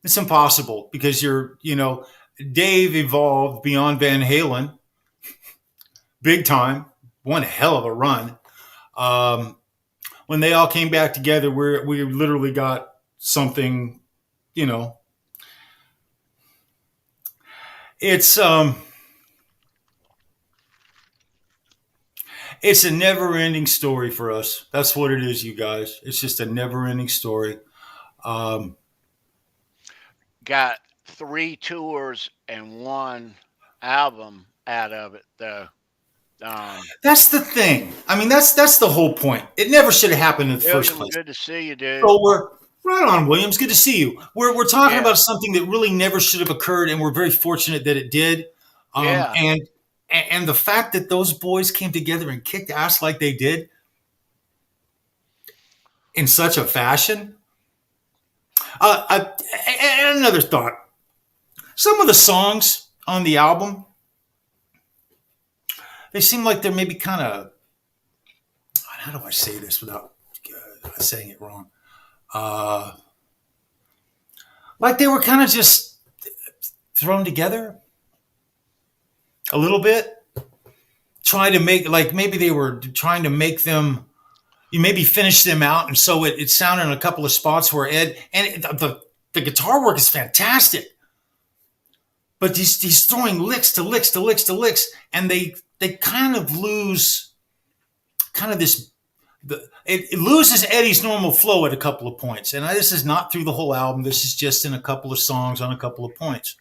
Speaker 3: It's impossible because Dave evolved beyond Van Halen, big time, one hell of a run. Um, when they all came back together, we literally got something. You know, it's um, it's a never-ending story for us. That's what it is, you guys. It's just a never-ending story. Um,
Speaker 2: got 3 tours and 1 album out of it, though.
Speaker 3: that's the thing. I mean, that's the whole point. It never should have happened in the first
Speaker 2: William,
Speaker 3: place.
Speaker 2: good to see you, dude.
Speaker 3: So we're right on, Williams. Good to see you. We're talking
Speaker 2: Yeah,
Speaker 3: about something that really never should have occurred, and we're very fortunate that it did. Um,
Speaker 2: yeah.
Speaker 3: and and the fact that those boys came together and kicked ass like they did in such a fashion. And another thought: some of the songs on the album, they seem like they're maybe kind of, how do I say this without saying it wrong? Uh, like they were kind of just thrown together a little bit, trying to make, like maybe they were trying to make them, you maybe finish them out, and so it sounded in a couple of spots where the guitar work is fantastic, but he's throwing licks to licks to licks to licks, and they kind of lose kind of this. It loses Eddie's normal flow at a couple of points, and this is not through the whole album. This is just in a couple of songs on a couple of points.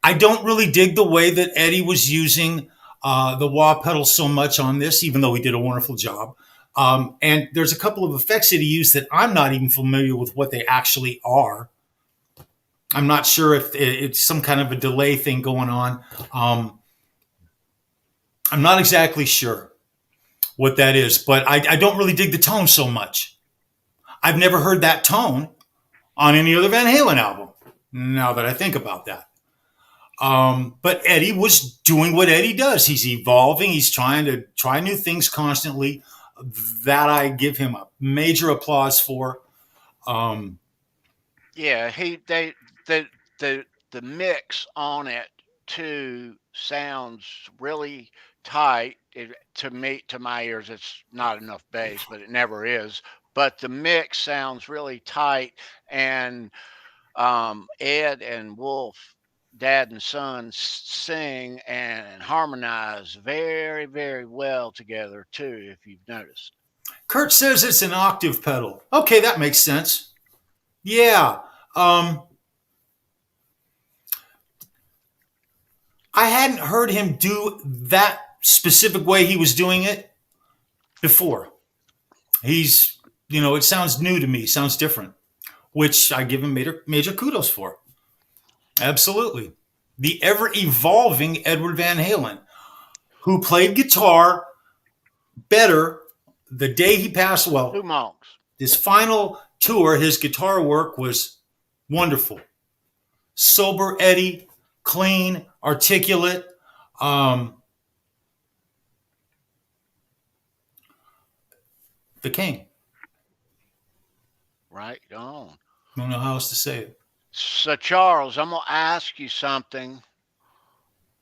Speaker 3: I don't really dig the way that Eddie was using the wah pedal so much on this, even though he did a wonderful job. And there's a couple of effects that he used that I'm not even familiar with what they actually are. I'm not sure if it's some kind of a delay thing going on. I'm not exactly sure what that is, but I don't really dig the tone so much. I've never heard that tone on any other Van Halen album, now that I think about that. But Eddie was doing what Eddie does. He's evolving. He's trying to try new things constantly. That I give him a major applause for.
Speaker 2: Yeah, the mix on it too sounds really tight. To my ears, it's not enough bass, but it never is. But the mix sounds really tight, and Ed and Wolf, dad and son, sing and harmonize very, very well together too. If you've noticed.
Speaker 3: Kurt says it's an octave pedal. Okay, that makes sense. Yeah. I hadn't heard him do that specific way he was doing it before. It sounds new to me, sounds different, which I give him major kudos for. Absolutely. The ever evolving Edward Van Halen, who played guitar better the day he passed. Well,
Speaker 2: Two monks.
Speaker 3: his final tour, his guitar work was Wonderful. Sober Eddie, clean, articulate. The king.
Speaker 2: Right on.
Speaker 3: I don't know how else to say it.
Speaker 2: So, Charles, I'm going to ask you something.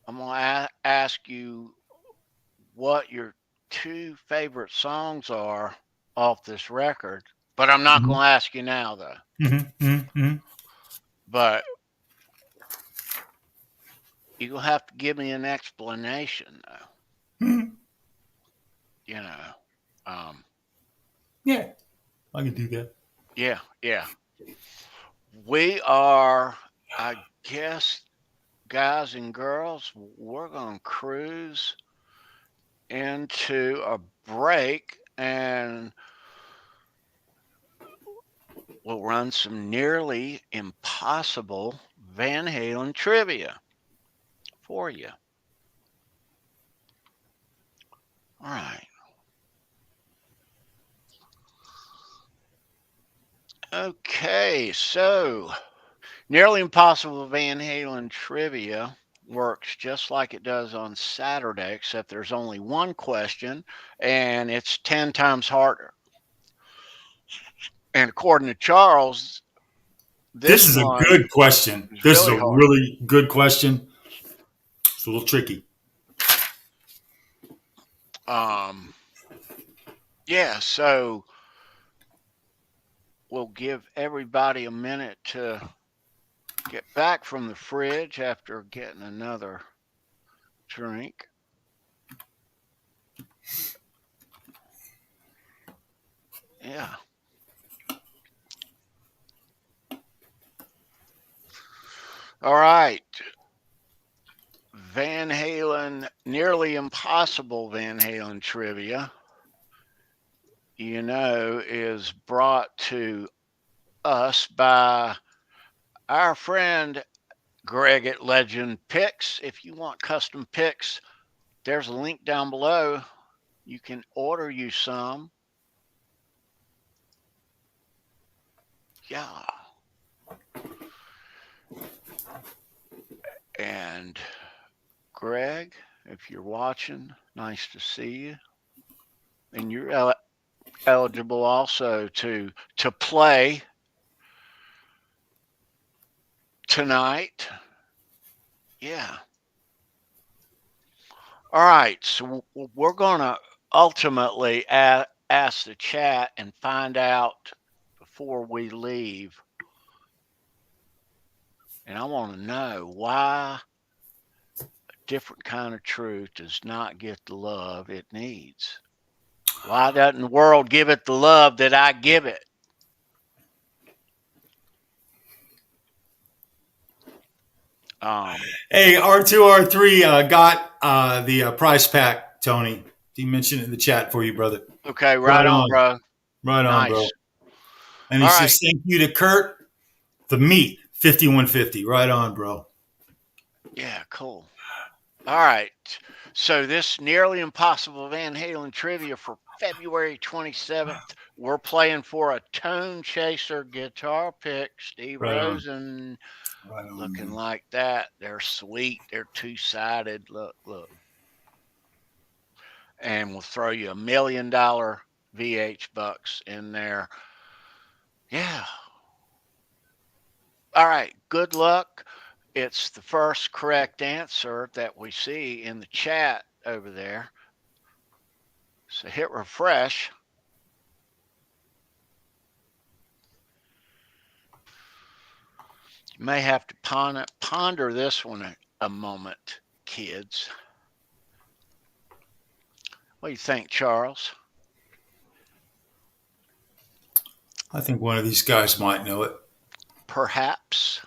Speaker 2: I'm going to ask you what your two favorite songs are off this record, but I'm not going to ask you now, though. But you're going to have to give me an explanation, though. You know.
Speaker 3: Yeah, I can do that.
Speaker 2: Yeah, yeah. We are, I guess, guys and girls, we're going to cruise into a break and we'll run some nearly impossible Van Halen trivia for you. All right. Okay, so nearly impossible Van Halen trivia works just like it does on Saturday, except there's only one question and it's 10 times harder. And according to Charles,
Speaker 3: This is a good question. This is a really good question. It's a little tricky.
Speaker 2: Yeah, so we'll give everybody a minute to get back from the fridge after getting another drink. Yeah. All right. Van Halen, nearly impossible Van Halen trivia, you know, is brought to us by our friend Greg at Legend Picks. If you want custom picks, there's a link down below. You can order you some. Yeah. And Greg, if you're watching, nice to see you. And you're eligible also to play tonight. Yeah. All right. So we're going to ultimately ask the chat and find out before we leave. And I want to know why a different kind of truth does not get the love it needs. Why doesn't the world give it the love that I give it?
Speaker 3: Hey, R2R3 got the PrizePack, Tony. He mentioned it in the chat for you, brother.
Speaker 2: Okay, right on, bro.
Speaker 3: Right on, bro. And he
Speaker 2: All
Speaker 3: says, thank you to Kurt, the meat, 5150. Right on, bro.
Speaker 2: Yeah, cool. All right. So this nearly impossible Van Halen trivia for February 27th, we're playing for a ToneChaser guitar pick. Steve Rosen, looking like that. They're sweet. They're two-sided. Look. And we'll throw you $1 million VH bucks in there. Yeah. All right. Good luck. It's the first correct answer that we see in the chat over there. So hit refresh. You may have to ponder this one a moment, kids. What do you think, Charles?
Speaker 3: I think one of these guys might know it.
Speaker 2: Perhaps.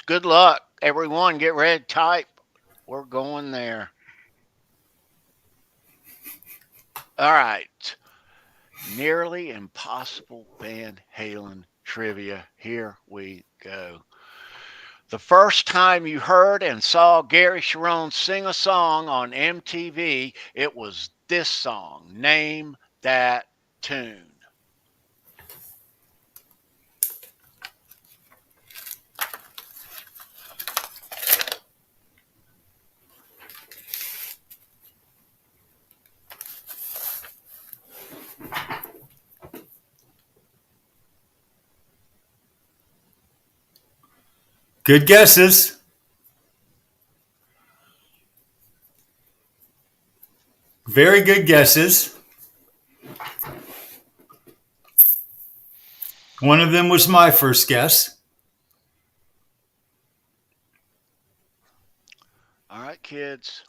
Speaker 2: Good luck, everyone. Get ready to type. We're going there. All right. Nearly impossible Van Halen trivia. Here we go. The first time you heard and saw Gary Cherone sing a song on MTV, it was this song. Name that tune.
Speaker 3: Good guesses. Very good guesses. One of them was my first guess.
Speaker 2: All right, kids.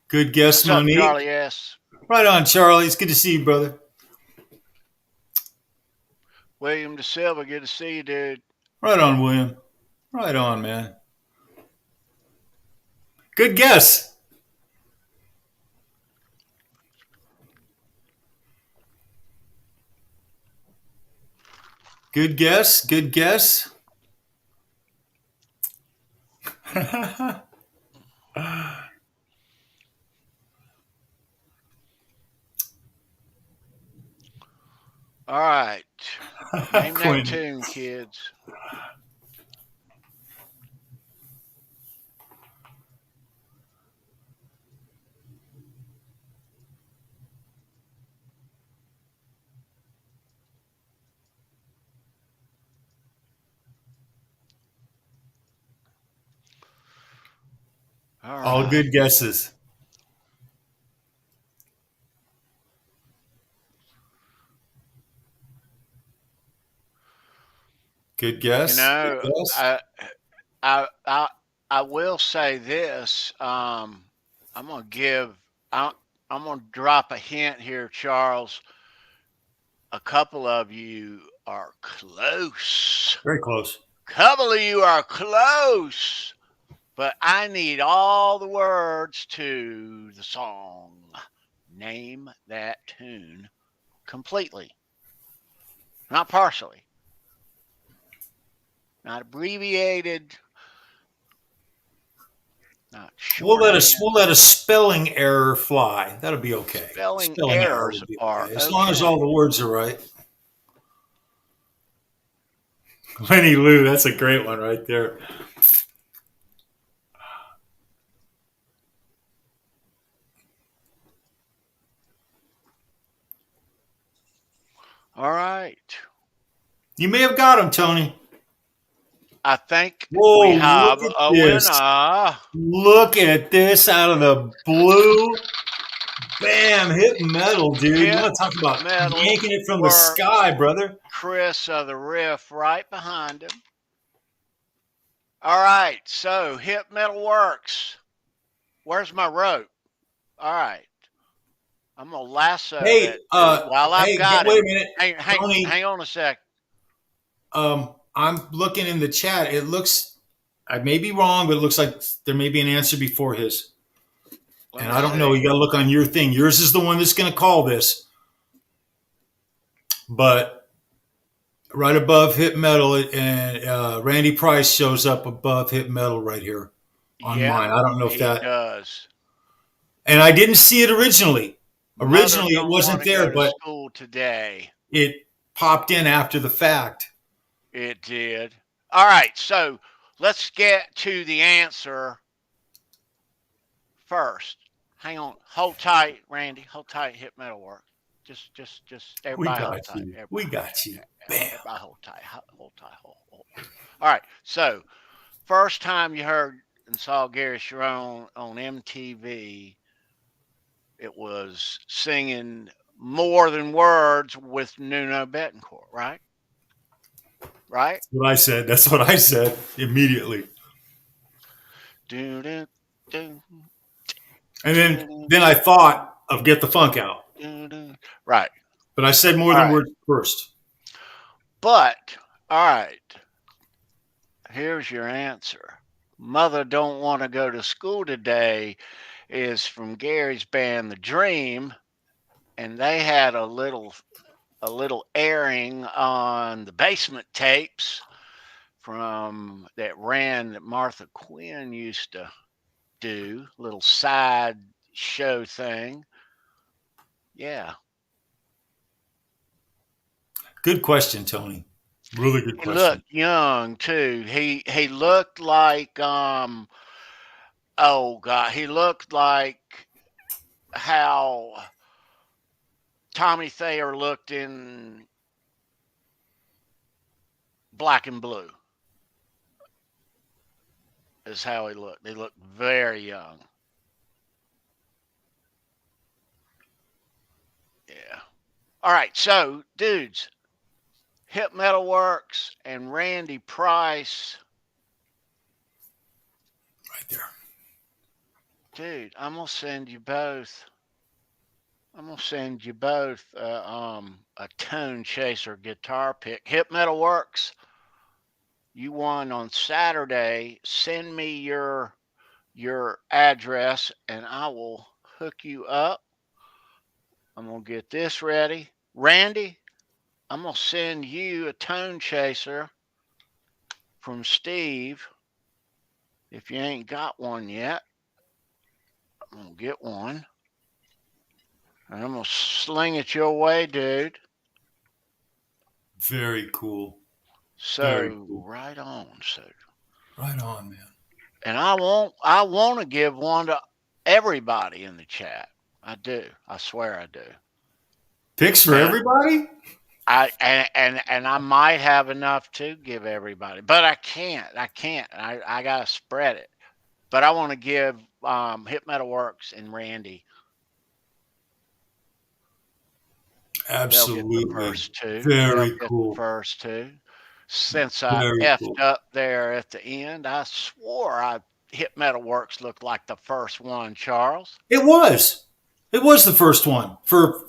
Speaker 3: Good guess,
Speaker 2: What's up,
Speaker 3: Monique.
Speaker 2: Charlie S?
Speaker 3: Right on, Charlie. It's good to see you, brother.
Speaker 2: William De Silva, good to see you, dude.
Speaker 3: Right on, William. Right on, man. Good guess. Good guess. Good guess.
Speaker 2: All right. Name that
Speaker 3: Quinn.
Speaker 2: tune, kids. All right.
Speaker 3: All good guesses. Good guess.
Speaker 2: You know,
Speaker 3: Good guess.
Speaker 2: I will say this. I'm gonna drop a hint here, Charles. A couple of you are close.
Speaker 3: Very close.
Speaker 2: Couple of you are close. But I need all the words to the song. Name that tune completely. Not partially. Not abbreviated. Not
Speaker 3: We'll let
Speaker 2: short.
Speaker 3: a spelling error fly. That'll be okay.
Speaker 2: Spelling
Speaker 3: error
Speaker 2: errors
Speaker 3: will be
Speaker 2: are
Speaker 3: okay. As long as
Speaker 2: okay.
Speaker 3: all the words are right. Lenny Lou, that's a great one right there.
Speaker 2: All right.
Speaker 3: You may have got him, Tony.
Speaker 2: I think
Speaker 3: Whoa,
Speaker 2: we have
Speaker 3: look at
Speaker 2: a
Speaker 3: this.
Speaker 2: winner.
Speaker 3: Look at this out of the blue. Bam, hit metal, dude. You want to talk about
Speaker 2: Metal
Speaker 3: yanking it from the
Speaker 2: Works.
Speaker 3: sky, brother.
Speaker 2: Chris of the Riff right behind him. All right, so Hit Metal Works. Where's my rope? All right. I'm going to lasso
Speaker 3: Hey,
Speaker 2: that dude while I've got
Speaker 3: wait
Speaker 2: him.
Speaker 3: a minute.
Speaker 2: Hang on a sec.
Speaker 3: I'm looking in the chat. It looks, I may be wrong, but it looks like there may be an answer before his.
Speaker 2: Let
Speaker 3: And
Speaker 2: me
Speaker 3: I don't know.
Speaker 2: see.
Speaker 3: You got to look on your thing. Yours is the one that's going to call this. But right above Hit Metal, and Randy Price shows up above Hit Metal right here on mine. I don't know if
Speaker 2: he
Speaker 3: that
Speaker 2: does.
Speaker 3: And I didn't see it originally.
Speaker 2: Mother
Speaker 3: Originally, it
Speaker 2: don't
Speaker 3: wasn't
Speaker 2: want to
Speaker 3: there,
Speaker 2: go to
Speaker 3: but
Speaker 2: school today.
Speaker 3: it popped in after the fact.
Speaker 2: It did. All right, so let's get to the answer first. Hang on. Hold tight, Randy. Hold tight. Hit Metal Work. Just
Speaker 3: We
Speaker 2: everybody hold
Speaker 3: got
Speaker 2: tight.
Speaker 3: you. We got you. Bam.
Speaker 2: Everybody hold tight. Hold tight. Hold. All right. So first time you heard and saw Gary Sharon on MTV, it was singing More Than Words with Nuno Betancourt, right? Right?
Speaker 3: That's what I said. That's what I said immediately.
Speaker 2: Do, do, do,
Speaker 3: And then I thought of Get the Funk Out.
Speaker 2: Right.
Speaker 3: But I said More Than Words first.
Speaker 2: But, all right. Here's your answer. Mother Don't Want to Go to School Today is from Gary's band The Dream, and they had a little airing on the basement tapes from that Martha Quinn used to do, little side show thing. Yeah.
Speaker 3: Good question, Tony. Really good
Speaker 2: He
Speaker 3: question.
Speaker 2: looked young too. He looked like oh God, he looked like how Tommy Thayer looked in Black and Blue. Is how he looked. He looked very young. Yeah. All right, so dudes, Hip Metal Works and Randy Price.
Speaker 3: Right there.
Speaker 2: Dude, I'm gonna send you both. I'm gonna send you both a ToneChaser guitar pick. Hip Metal Works, you won on Saturday. Send me your address and I will hook you up. I'm gonna get this ready. Randy, I'm gonna send you a ToneChaser from Steve. If you ain't got one yet, I'm gonna get one. And I'm gonna sling it your way, dude.
Speaker 3: Very cool. Very
Speaker 2: So
Speaker 3: cool.
Speaker 2: right on, so
Speaker 3: Right on, man.
Speaker 2: and I want to give one to everybody in the chat. I do. I swear I do.
Speaker 3: Picks for
Speaker 2: And
Speaker 3: everybody?
Speaker 2: and I might have enough to give everybody, but I can't. I gotta spread it. But I want to give Hip Metal Works and Randy. They'll get the
Speaker 3: Absolutely.
Speaker 2: first two. They'll
Speaker 3: Very
Speaker 2: get the
Speaker 3: cool.
Speaker 2: first two. Since I
Speaker 3: Very
Speaker 2: effed
Speaker 3: cool.
Speaker 2: up there at the end, I swore Hip Metal Works looked like the first one, Charles.
Speaker 3: It was. It was the first one for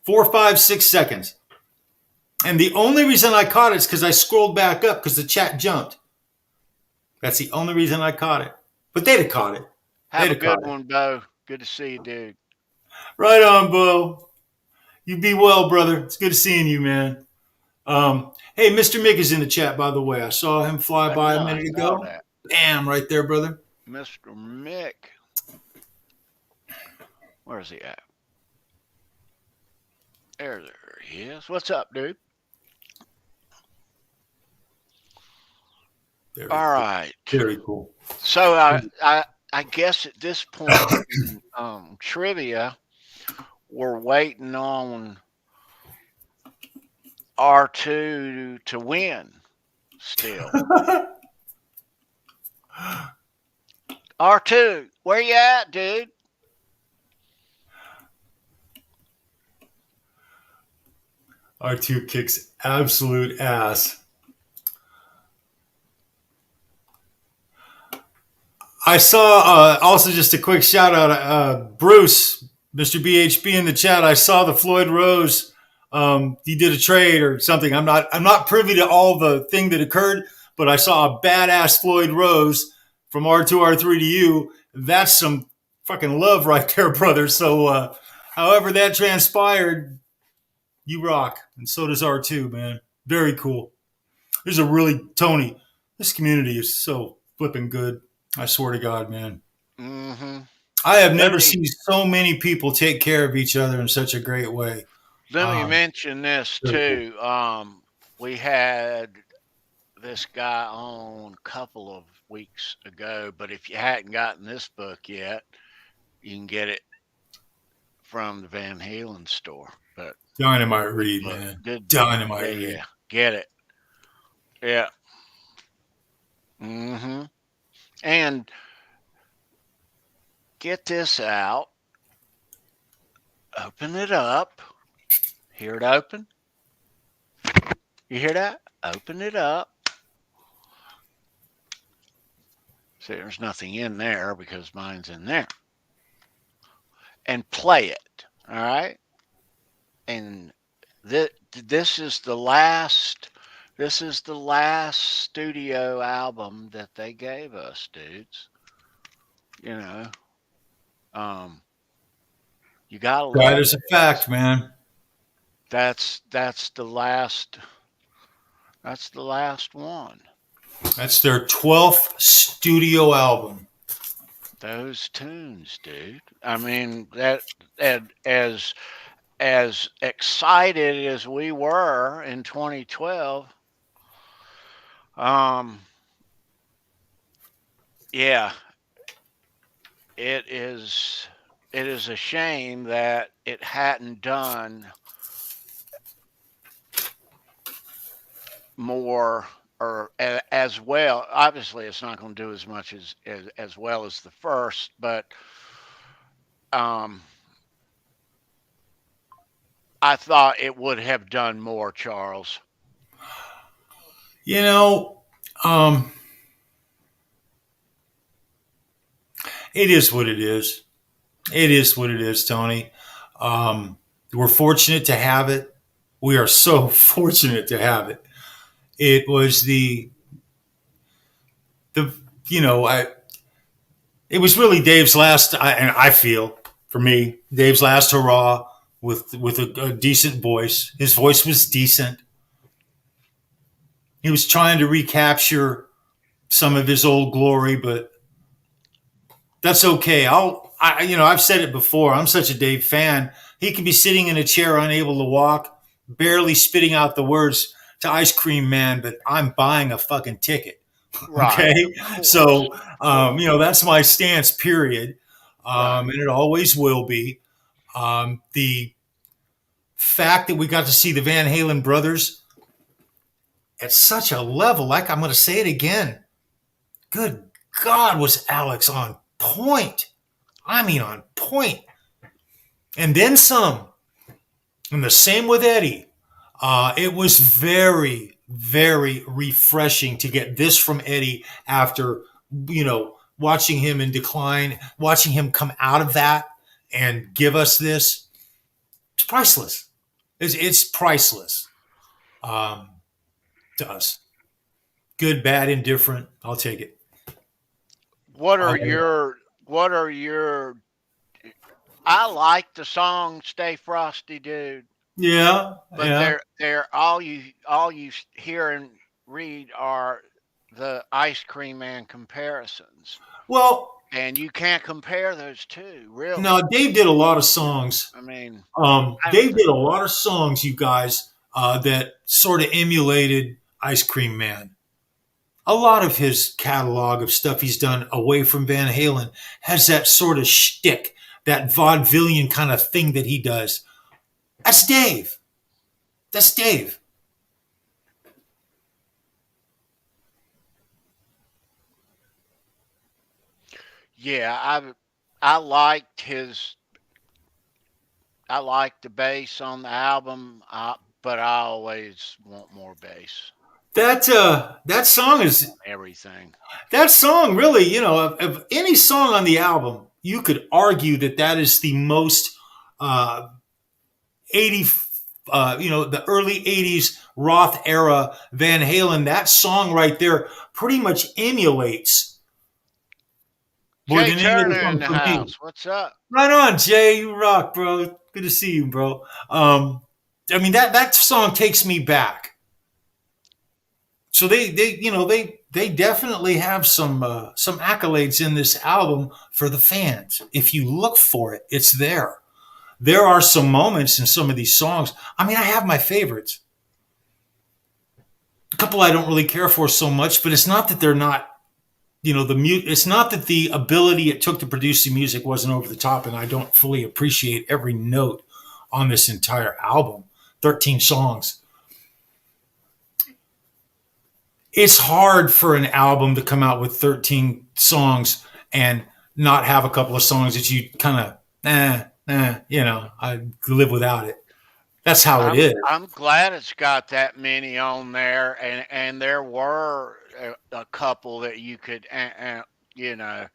Speaker 3: 4, 5, 6 seconds. And the only reason I caught it is because I scrolled back up because the chat jumped. That's the only reason I caught it. But they'd have caught it.
Speaker 2: Have
Speaker 3: They'd
Speaker 2: a
Speaker 3: have caught
Speaker 2: good
Speaker 3: it.
Speaker 2: one, Bo. Good to see you, dude.
Speaker 3: Right on, Bo. You be well, brother. It's good seeing you, man. Hey, Mr. Mick is in the chat, by the way. I saw him fly by a
Speaker 2: Yeah, I
Speaker 3: minute
Speaker 2: saw
Speaker 3: ago.
Speaker 2: that.
Speaker 3: Bam, right there, brother.
Speaker 2: Mr. Mick. Where's he at? There he is. What's up, dude?
Speaker 3: Very
Speaker 2: All
Speaker 3: cool.
Speaker 2: right.
Speaker 3: Very cool.
Speaker 2: So I guess at this point in trivia, we're waiting on R2 to win still. R2, where you at, dude?
Speaker 3: R2 kicks absolute ass. I saw also just a quick shout out, Bruce, Mr. BHB in the chat. I saw the Floyd Rose. He did a trade or something. I'm not privy to all the thing that occurred, but I saw a badass Floyd Rose from R2 R3 to you. That's some fucking love right there, brother. So, however that transpired, you rock, and so does R2, man. Very cool. There's a really Tony. This community is so flipping good. I swear to God, man.
Speaker 2: Mm-hmm.
Speaker 3: I have never seen so many people take care of each other in such a great way.
Speaker 2: Let me mention this too.
Speaker 3: Cool.
Speaker 2: We had this guy on a couple of weeks ago, but if you hadn't gotten this book yet, you can get it from the Van Halen store. But
Speaker 3: dynamite read, man.
Speaker 2: Good
Speaker 3: dynamite read.
Speaker 2: Yeah, get it. Yeah. Mm-hmm. And get this out. Open it up. Hear it open? You hear that? Open it up. See, there's nothing in there because mine's in there. And play it. All right. And this is the last. This is the last studio album that they gave us, dudes. You know, you gotta love
Speaker 3: That is a fact, man.
Speaker 2: That's the last. That's the last one.
Speaker 3: That's their 12th studio album.
Speaker 2: Those tunes, dude. I mean, that as excited as we were in 2012, Um, yeah, it is. It is a shame that it hadn't done more or as well. Obviously, it's not going to do as much as well as the first, but um, I thought it would have done more, Charles.
Speaker 3: You know, um, it is what it is. It is what it is, Tony. Um, we're fortunate to have it. We are so fortunate to have it. It was the you know I it was really Dave's last. And I feel for me, Dave's last hurrah with a decent voice. His voice was decent. He was trying to recapture some of his old glory, but that's okay. I've said it before. I'm such a Dave fan. He can be sitting in a chair, unable to walk, barely spitting out the words to Ice Cream Man, but I'm buying a fucking ticket.
Speaker 2: Right.
Speaker 3: Okay. So, that's my stance, period.
Speaker 2: Right.
Speaker 3: And it always will be. The fact that we got to see the Van Halen brothers at such a level, like I'm going to say it again. Good God, was Alex on point? I mean, on point. And then some. And the same with Eddie. It was very, very refreshing to get this from Eddie after, watching him in decline, watching him come out of that and give us this. It's priceless. It's priceless to us. Good, bad, indifferent. I'll take it.
Speaker 2: What
Speaker 3: I'll
Speaker 2: are
Speaker 3: take it.
Speaker 2: your what are your I like the song Stay Frosty Dude,
Speaker 3: Yeah,
Speaker 2: but
Speaker 3: yeah.
Speaker 2: they're all you hear and read are the Ice Cream Man comparisons.
Speaker 3: Well,
Speaker 2: And you can't compare those two, really.
Speaker 3: no, Dave did a lot of songs.
Speaker 2: I mean, I don't
Speaker 3: Dave
Speaker 2: think
Speaker 3: did a lot of songs, you guys, that sort of emulated Ice Cream Man. A lot of his catalog of stuff he's done away from Van Halen has that sort of shtick, that vaudevillian kind of thing that he does. That's Dave. That's Dave.
Speaker 2: yeah, I liked his I liked the bass on the album, but I always want more bass
Speaker 3: That song is
Speaker 2: on everything.
Speaker 3: that song really, of any song on the album, you could argue that that is the most uh, 80 the early 80s Roth era Van Halen. That song right there pretty much emulates Boy
Speaker 2: Jay
Speaker 3: Than Any Other
Speaker 2: Turner in
Speaker 3: Song
Speaker 2: the
Speaker 3: for me.
Speaker 2: house. What's up?
Speaker 3: Right on, Jay. You rock, bro. Good to see you, bro. That song takes me back. So they definitely have some accolades in this album for the fans. If you look for it, it's there. There are some moments in some of these songs. I mean, I have my favorites. A couple I don't really care for so much, but it's not that they're not, it's not that the ability it took to produce the music wasn't over the top, and I don't fully appreciate every note on this entire album. 13 songs. It's hard for an album to come out with 13 songs and not have a couple of songs that you kind of, I live without it. That's how it is.
Speaker 2: I'm glad it's got that many on there, and there were a couple that you could, you know,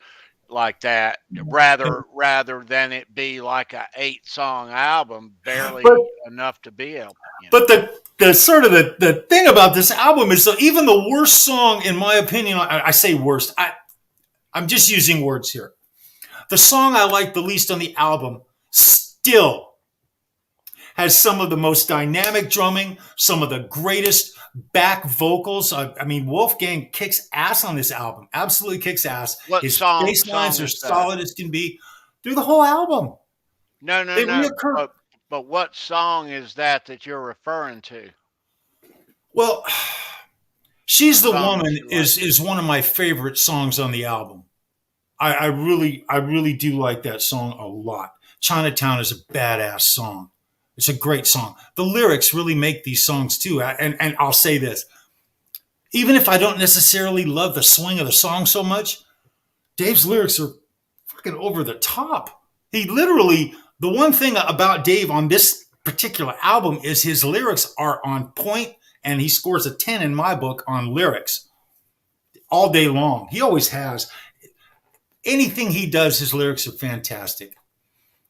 Speaker 2: like that. Rather than it be like a 8 song album, barely
Speaker 3: But
Speaker 2: enough to be able,
Speaker 3: but the sort of the thing about this album is that even the worst song, in my opinion, I say worst. I'm just using words here. The song I like the least on the album still has some of the most dynamic drumming, some of the greatest back vocals. I mean, Wolfgang kicks ass on this album. Absolutely kicks ass.
Speaker 2: What
Speaker 3: His
Speaker 2: song
Speaker 3: bass lines are
Speaker 2: is that?
Speaker 3: solid as can be through the whole album.
Speaker 2: No, no,
Speaker 3: They
Speaker 2: no.
Speaker 3: reoccur.
Speaker 2: But what song is that you're referring to?
Speaker 3: Well, She's the
Speaker 2: songs
Speaker 3: Woman
Speaker 2: you like.
Speaker 3: is one of my favorite songs on the album. I really do like that song a lot. Chinatown is a badass song. It's a great song. The lyrics really make these songs too. And I'll say this. Even if I don't necessarily love the swing of the song so much, Dave's lyrics are fucking over the top. He literally, the one thing about Dave on this particular album is his lyrics are on point, and he scores a 10 in my book on lyrics all day long. He always has. Anything he does, his lyrics are fantastic.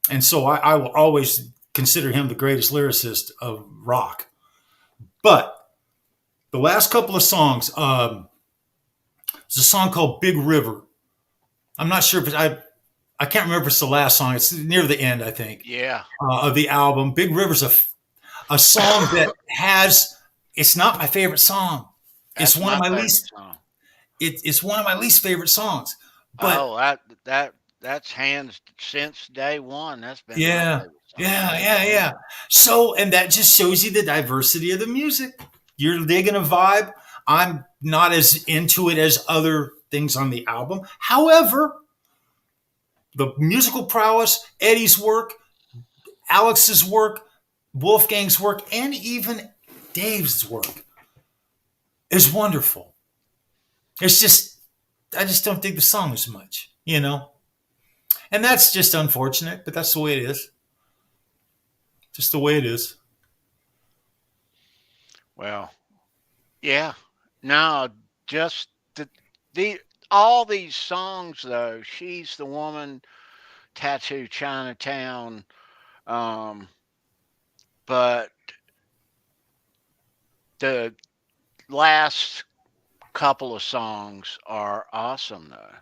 Speaker 3: And so I will always consider him the greatest lyricist of rock. But the last couple of songs, there's a song called Big River. I'm not sure if I can't remember if it's the last song. It's near the end, I think,
Speaker 2: Yeah.
Speaker 3: of the album. Big River's a song that it's not my favorite song.
Speaker 2: That's
Speaker 3: It's one of my
Speaker 2: favorite
Speaker 3: least.
Speaker 2: song.
Speaker 3: It's one of my least favorite songs. But
Speaker 2: Oh, that's hands since day one. That's been my
Speaker 3: yeah,
Speaker 2: favorite song.
Speaker 3: yeah. So, and that just shows you the diversity of the music. You're digging a vibe. I'm not as into it as other things on the album. However, the musical prowess, Eddie's work, Alex's work, Wolfgang's work, and even Dave's work is wonderful. It's just, I just don't dig the song as much, you know? And that's just unfortunate, but that's the way it is. Just the way it is.
Speaker 2: Well, yeah. No, just the all these songs though. She's the Woman, Tattoo Chinatown. Um, but the last couple of songs are awesome though.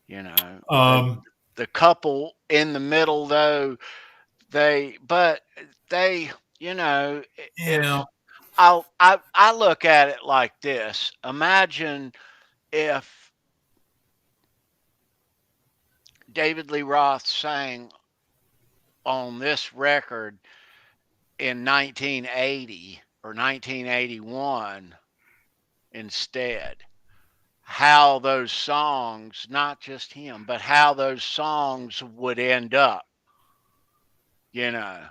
Speaker 2: You know, the couple in the middle though, but they, you know,
Speaker 3: Yeah.
Speaker 2: I look at it like this. Imagine if David Lee Roth sang on this record in 1980 or 1981 instead. How those songs, not just him, but how those songs would end up, you know.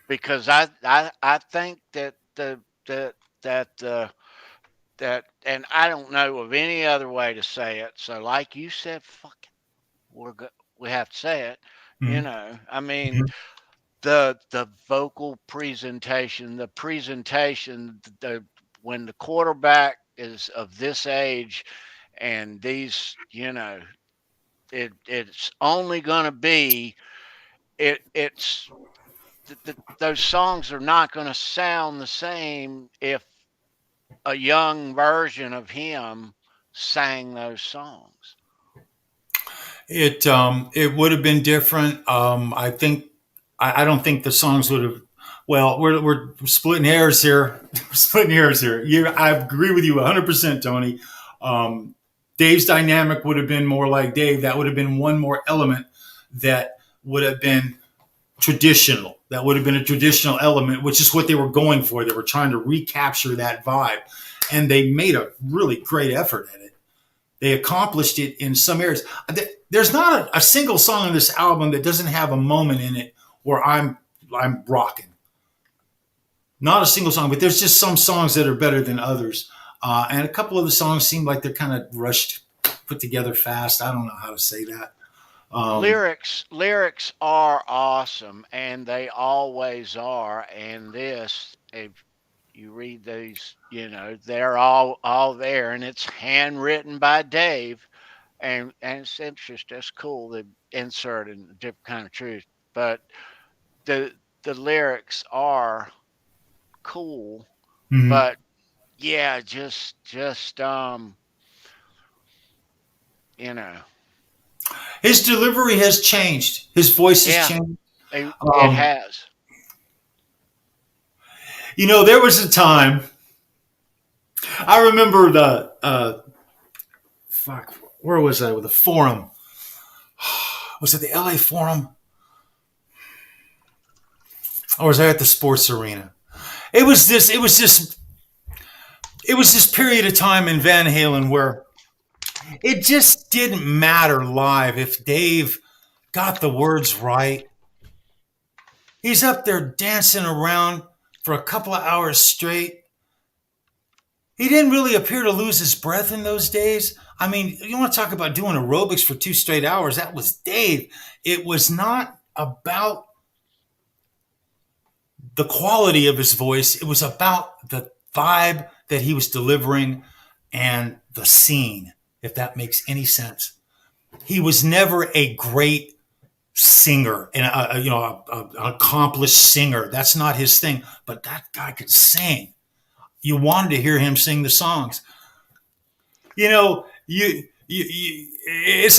Speaker 2: Because I think that that and I don't know of any other way to say it. So like you said, fuck it, we have to say it. You
Speaker 3: Mhm.
Speaker 2: know, I mean,
Speaker 3: Mhm.
Speaker 2: the vocal presentation, the when the quarterback is of this age, and these, you know, it's only going to be it's those songs are not going to sound the same if a young version of him sang those songs.
Speaker 3: It would have been different. I think I don't think the songs would have. Well, we're splitting hairs here. We're splitting hairs here. I agree with you 100%, Tony. Dave's dynamic would have been more like Dave. That would have been one more element that would have been traditional. That would have been a traditional element, which is what they were going for. They were trying to recapture that vibe, and they made a really great effort at it. They accomplished it in some areas. There's not a single song on this album that doesn't have a moment in it where I'm rocking. Not a single song, but there's just some songs that are better than others. And a couple of the songs seem like they're kind of rushed, put together fast. I don't know how to say that.
Speaker 2: Lyrics are awesome, and they always are. And this, if you read these, you know, they're all there, and it's handwritten by Dave, and it's just that's cool. They insert in a different kind of truth, but the the lyrics are cool,
Speaker 3: Mhm.
Speaker 2: but yeah, just you know,
Speaker 3: His delivery has changed. His voice has
Speaker 2: yeah,
Speaker 3: changed.
Speaker 2: it
Speaker 3: Um,
Speaker 2: has.
Speaker 3: there was a time I remember the fuck. Where was I with the forum? Was it the LA Forum, or was I at the sports arena? It was this period of time in Van Halen where it just didn't matter live if Dave got the words right. He's up there dancing around for a couple of hours straight. He didn't really appear to lose his breath in those days. I mean, you want to talk about doing aerobics for 2 straight hours? That was Dave. It was not about the quality of his voice. It was about the vibe that he was delivering and the scene, if that makes any sense. He was never a great singer and an accomplished singer. That's not his thing. But that guy could sing. You wanted to hear him sing the songs. It's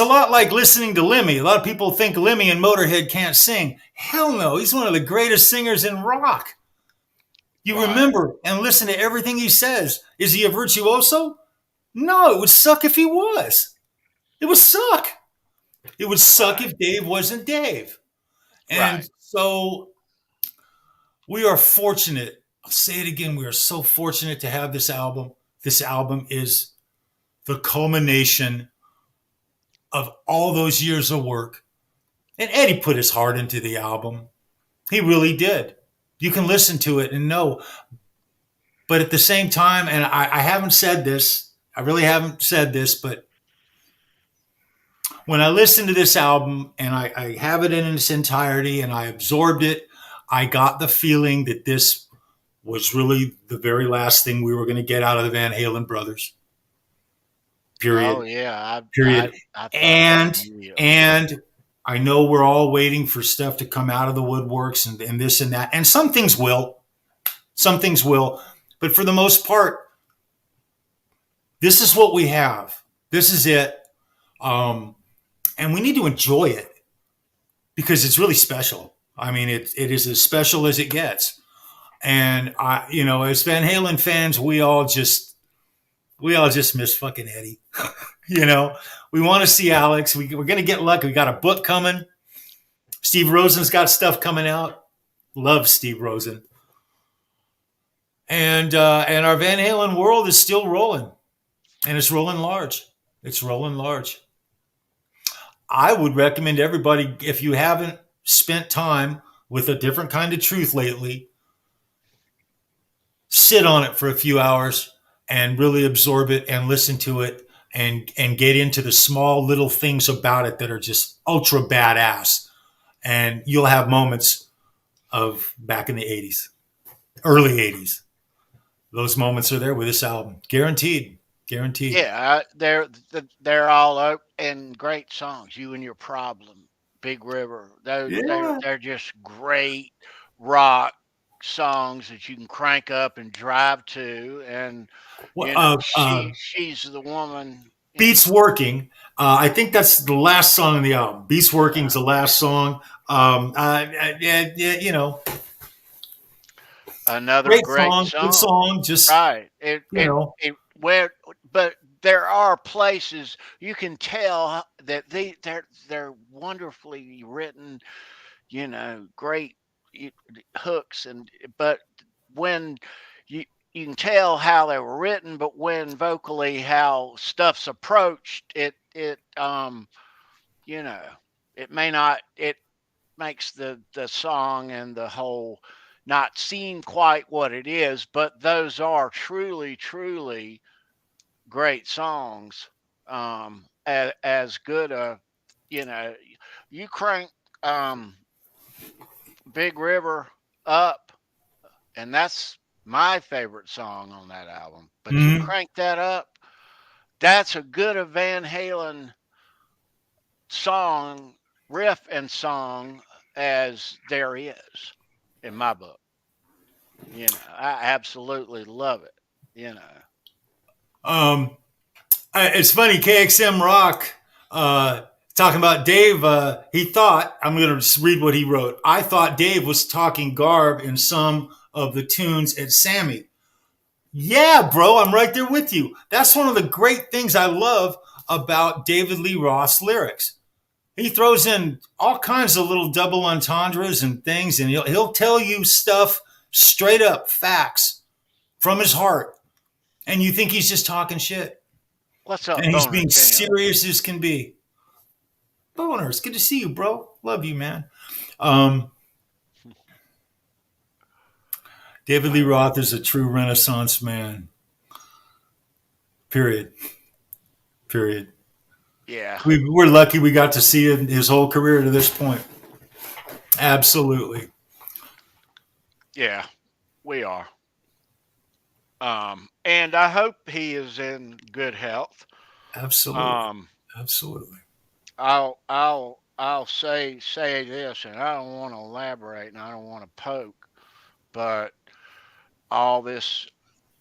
Speaker 3: a lot like listening to Lemmy. A lot of people think Lemmy and Motorhead can't sing. Hell no, he's one of the greatest singers in rock. You remember and listen to everything he says. Is he a virtuoso? No, it would suck if he was. It would suck. It would suck if Dave wasn't Dave. And so we are fortunate. I'll say it again. We are so fortunate to have this album. This album is the culmination of all those years of work. And Eddie put his heart into the album. He really did. You can listen to it and know. But at the same time, and I haven't said this, I really haven't said this, but when I listen to this album and I have it in its entirety and I absorbed it, I got the feeling that this was really the very last thing we were going to get out of the Van Halen brothers. Period.
Speaker 2: Oh yeah.
Speaker 3: Period. And I know we're all waiting for stuff to come out of the woodworks and this and that. And some things will. Some things will. But for the most part, this is what we have. This is it. And we need to enjoy it because it's really special. I mean, it is as special as it gets. And as Van Halen fans, we all just miss fucking Eddie. We want to see Alex. We're going to get lucky. We got a book coming. Steve Rosen's got stuff coming out. Love Steve Rosen. And our Van Halen world is still rolling. And it's rolling large. It's rolling large. I would recommend everybody, if you haven't spent time with a different kind of truth lately, sit on it for a few hours and really absorb it and listen to it and get into the small little things about it that are just ultra badass. And you'll have moments of back in the 80s, early 80s. Those moments are there with this album. Guaranteed.
Speaker 2: Yeah, they're all and great songs. You and Your Problem, Big River. They're just great rock songs that you can crank up and drive to. And she's the woman.
Speaker 3: Beats Working. I think that's the last song on the album. Beats Working's the last song.
Speaker 2: Another great song.
Speaker 3: Good song. Just
Speaker 2: right. But there are places you can tell that they're wonderfully written, great hooks, but when you can tell how they were written, but when vocally how stuff's approached, it may not, it makes the song and the whole not seem quite what it is, but those are truly great songs. As good you crank Big River up, and that's my favorite song on that album. But you crank that up, that's a good a Van Halen song, riff and song as there is in my book. I absolutely love it.
Speaker 3: It's funny, KXM Rock talking about Dave. He thought, I'm going to just read what he wrote. I thought Dave was talking garb in some of the tunes at Sammy. Yeah, bro, I'm right there with you. That's one of the great things I love about David Lee Roth's lyrics. He throws in all kinds of little double entendres and things, and he'll tell you stuff straight up facts from his heart, and you think he's just talking shit.
Speaker 2: What's up,
Speaker 3: And he's
Speaker 2: Boner
Speaker 3: being
Speaker 2: King?
Speaker 3: serious as can be. Boner, it's good to see you, bro. Love you, man. David Lee Roth is a true Renaissance man. Period.
Speaker 2: Yeah.
Speaker 3: We're lucky we got to see his whole career to this point. Absolutely.
Speaker 2: Yeah, we are. And I hope he is in good health.
Speaker 3: Absolutely. Absolutely.
Speaker 2: I'll say this, and I don't want to elaborate, and I don't want to poke, but all this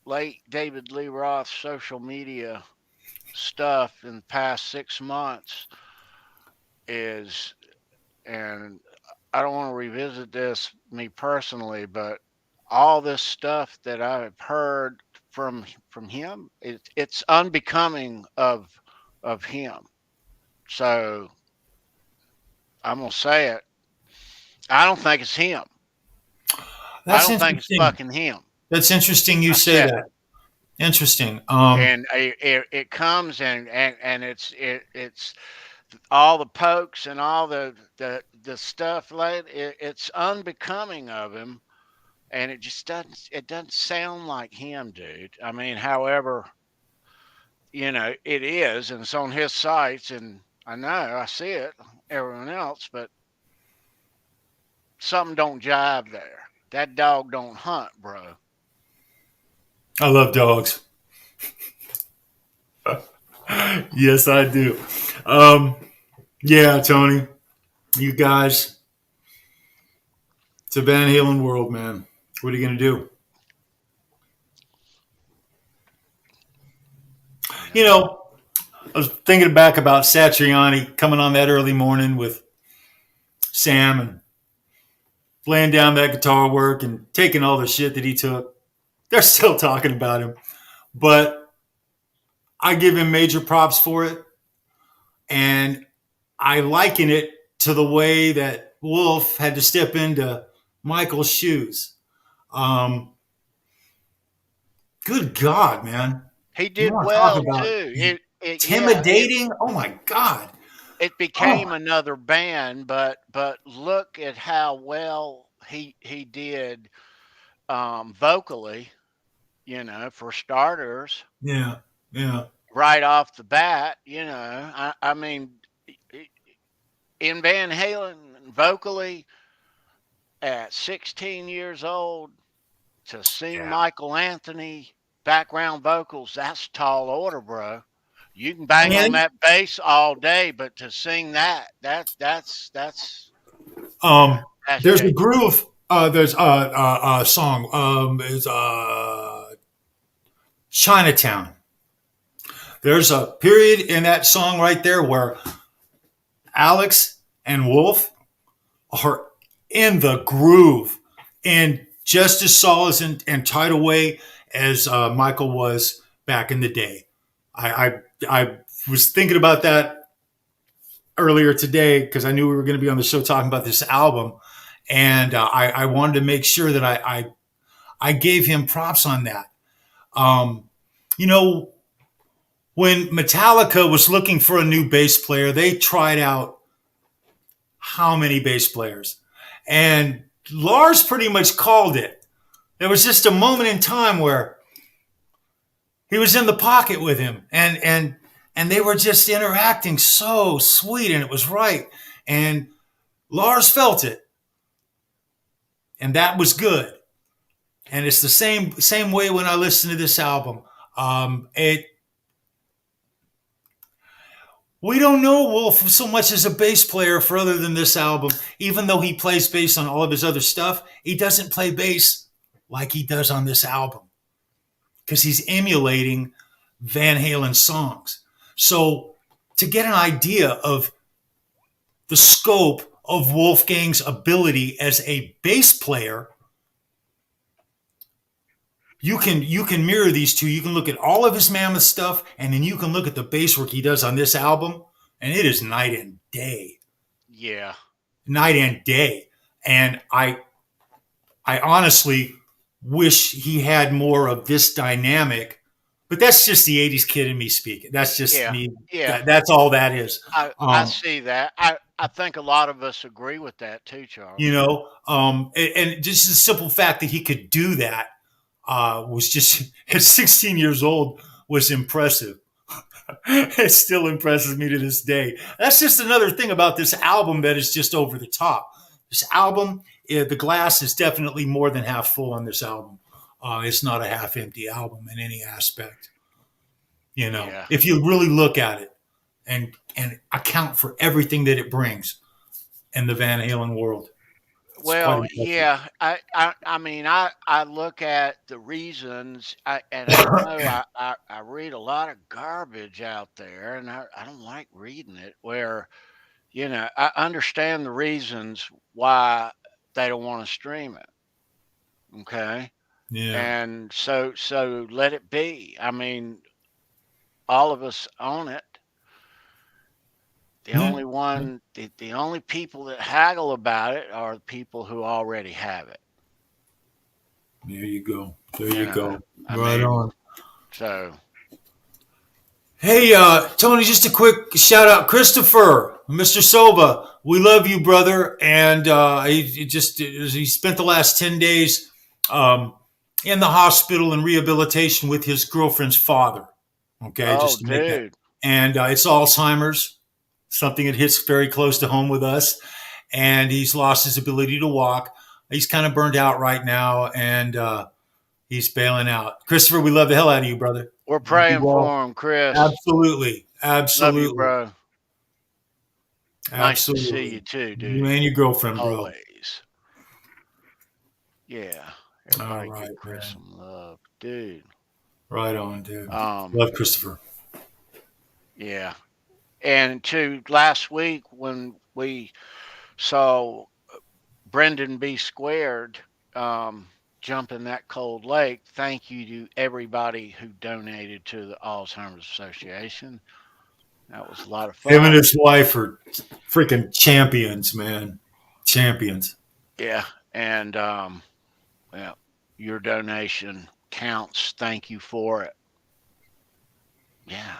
Speaker 2: late David Lee Roth social media stuff in the past 6 months is, and I don't want to revisit this me personally, but all this stuff that I've heard from him, it's unbecoming of him. So I'm gonna say it. I don't think it's him.
Speaker 3: That's
Speaker 2: I don't think it's
Speaker 3: interesting.
Speaker 2: fucking him.
Speaker 3: That's interesting you say that. Interesting.
Speaker 2: And it comes and it's all the pokes and all the stuff like it's unbecoming of him, and it just doesn't sound like him, dude. I mean, however, it is, and it's on his sites, and I know I see it, everyone else, but something don't jive there. That dog don't hunt, bro.
Speaker 3: I love dogs. Yes, I do. Yeah, Tony, you guys, it's a Van Halen world, man. What are you going to do? I was thinking back about Satriani coming on that early morning with Sam and laying down that guitar work and taking all the shit that he took. They're still talking about him, but I give him major props for it. And I liken it to the way that Wolf had to step into Michael's shoes. Good God, man.
Speaker 2: He did well too.
Speaker 3: Intimidating. Oh my God.
Speaker 2: It became another band, but look at how well he did vocally, for starters.
Speaker 3: Yeah.
Speaker 2: Right off the bat, I mean, in Van Halen vocally at 16 years old to sing Michael Anthony background vocals, that's tall order, bro. You can bang on that bass all day, but to sing that's
Speaker 3: there's a groove. There's a song. It's Chinatown. There's a period in that song right there where Alex and Wolf are in the groove in just as solid and tight a way as Michael was back in the day. I was thinking about that earlier today because I knew we were going to be on the show talking about this album, and I wanted to make sure that I gave him props on that. When Metallica was looking for a new bass player, they tried out how many bass players? And Lars pretty much called it. There was just a moment in time where he was in the pocket with him, and they were just interacting so sweet, and it was right. And Lars felt it, and that was good. And it's the same way when I listen to this album. We don't know Wolf so much as a bass player for other than this album. Even though he plays bass on all of his other stuff, he doesn't play bass like he does on this album because he's emulating Van Halen songs. So to get an idea of the scope of Wolfgang's ability as a bass player, you can mirror these two. You can look at all of his Mammoth stuff, and then you can look at the bass work he does on this album, and it is night and day.
Speaker 2: Yeah.
Speaker 3: Night and day. And I honestly wish he had more of this dynamic. But that's just the 80s kid in me speaking. That's just
Speaker 2: Yeah,
Speaker 3: me.
Speaker 2: yeah.
Speaker 3: That's all that is.
Speaker 2: I see that. I think a lot of us agree with that too, Charles.
Speaker 3: And just the simple fact that he could do that was just at 16 years old was impressive. It still impresses me to this day. That's just another thing about this album that is just over the top. This album, the glass is definitely more than half full on this album. It's not a half empty album in any aspect.
Speaker 2: Yeah.
Speaker 3: If you really look at it and account for everything that it brings in the Van Halen world.
Speaker 2: Well, yeah. I mean, I look at the reasons, and I know I read a lot of garbage out there, and I don't like reading it. Where I understand the reasons why they don't want to stream it. Okay,
Speaker 3: Yeah.
Speaker 2: and so let it be. I mean, all of us own it. The only one, the only people that haggle about it are the people who already have it.
Speaker 3: There you go. There you go.
Speaker 2: I
Speaker 3: Right
Speaker 2: mean,
Speaker 3: on.
Speaker 2: So,
Speaker 3: Hey, Tony, just a quick shout out, Christopher, Mr. Soba. We love you, brother. And he spent the last 10 days in the hospital in rehabilitation with his girlfriend's father. Okay,
Speaker 2: oh,
Speaker 3: just to make that.
Speaker 2: dude,
Speaker 3: And it's Alzheimer's, something that hits very close to home with us. And he's lost his ability to walk. He's kind of burned out right now, and he's bailing out. Christopher, we love the hell out of you, brother.
Speaker 2: we're praying for him, Chris.
Speaker 3: Absolutely.
Speaker 2: Love you, bro. Nice to
Speaker 3: Absolutely.
Speaker 2: see you too, dude.
Speaker 3: You and your girlfriend, bro.
Speaker 2: Always. Yeah. Everybody
Speaker 3: All right,
Speaker 2: give Chris
Speaker 3: man.
Speaker 2: some love, dude.
Speaker 3: Right on, dude. Love Christopher.
Speaker 2: Yeah. And last week when we saw Brendan B. Squared jump in that cold lake, thank you to everybody who donated to the Alzheimer's Association. That was a lot of fun.
Speaker 3: Him and his wife are freaking champions, man. Champions.
Speaker 2: Yeah. And your donation counts. Thank you for it. Yeah.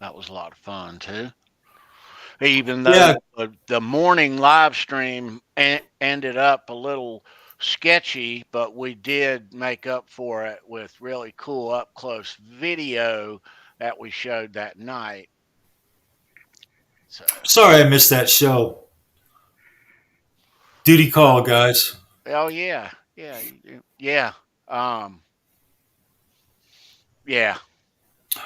Speaker 2: That was a lot of fun too. Even though the morning live stream ended up a little sketchy, but we did make up for it with really cool up close video that we showed that night. So,
Speaker 3: sorry I missed that show. Duty call, guys.
Speaker 2: Oh yeah. Yeah. Yeah. Yeah.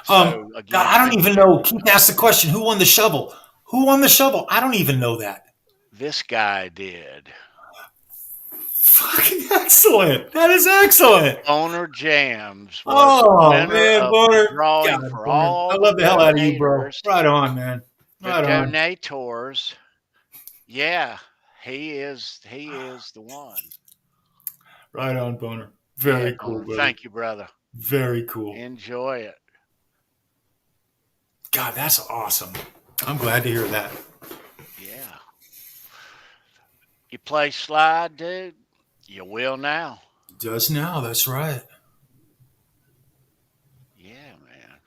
Speaker 2: So, again,
Speaker 3: I don't even know. Keith asked the question, who won the shovel? Who won the shovel? I don't even know that.
Speaker 2: This guy did.
Speaker 3: Fucking excellent. That is excellent.
Speaker 2: Owner Jams.
Speaker 3: Oh, man, Boner.
Speaker 2: Drawing for all
Speaker 3: I love the hell out of you, bro.
Speaker 2: donators,
Speaker 3: Right on, man. Right
Speaker 2: the
Speaker 3: on.
Speaker 2: donators. Yeah, he is the one.
Speaker 3: Right on, Boner. Very cool, brother.
Speaker 2: Thank you, brother.
Speaker 3: Very cool.
Speaker 2: Enjoy it.
Speaker 3: God, that's awesome. I'm glad to hear that.
Speaker 2: Yeah. You play slide, dude? You will now.
Speaker 3: Just now, that's right.
Speaker 2: Yeah, man.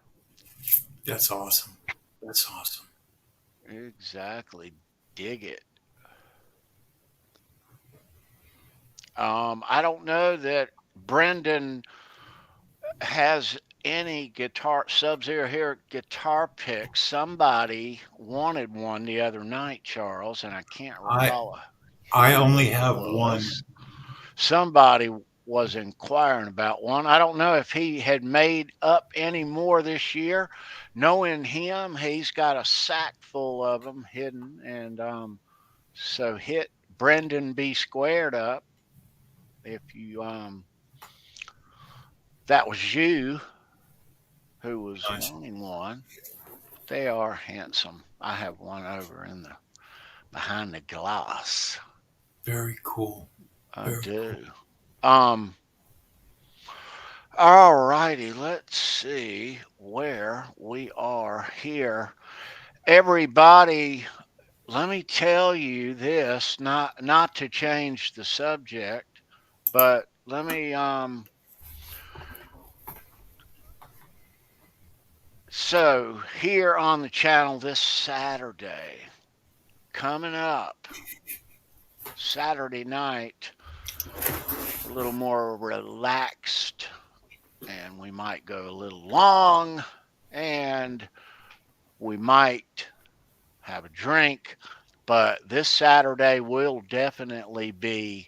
Speaker 3: That's awesome. That's awesome.
Speaker 2: Exactly. Dig it. I don't know that Brendan has any Sub-Zero here guitar picks. Somebody wanted one the other night, Charles, and I can't recall.
Speaker 3: I only have one.
Speaker 2: Somebody was inquiring about one. I don't know if he had made up any more this year. Knowing him, he's got a sack full of them hidden, and so hit Brendan B. Squared up if you that was you who was wanting one. They are handsome. I have one over behind the glass.
Speaker 3: Very cool.
Speaker 2: I do. All righty, let's see where we are here. Everybody, let me tell you this, not to change the subject, but let me so here on the channel this Saturday, coming up Saturday night, a little more relaxed, and we might go a little long, and we might have a drink, but this Saturday will definitely be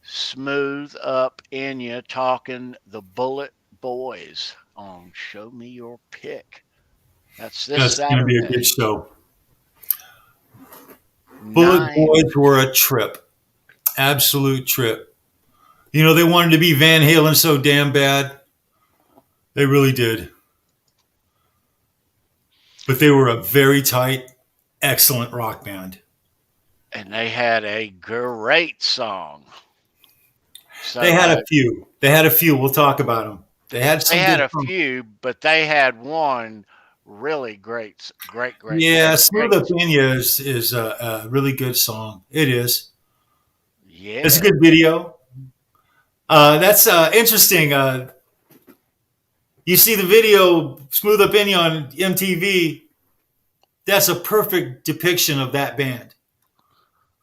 Speaker 2: smooth up in you, talking the Bullet Boys on Show Me Your Pick. That's this
Speaker 3: That's going to be a
Speaker 2: Saturday.
Speaker 3: good show. Bullet
Speaker 2: 9.
Speaker 3: Boys were a trip. Absolute trip. You know, they wanted to be Van Halen so damn bad. They really did. But they were a very tight, excellent rock band.
Speaker 2: And they had a great song. So
Speaker 3: They had a few. They had a few. We'll talk about them. They had
Speaker 2: they
Speaker 3: some
Speaker 2: had
Speaker 3: good
Speaker 2: a
Speaker 3: songs.
Speaker 2: few, but they had one really great.
Speaker 3: Yeah, Smooth Up In Ya is a really good song. It is.
Speaker 2: Yeah.
Speaker 3: It's a good video. That's interesting. You see the video Smooth Up In Ya on MTV. That's a perfect depiction of that band.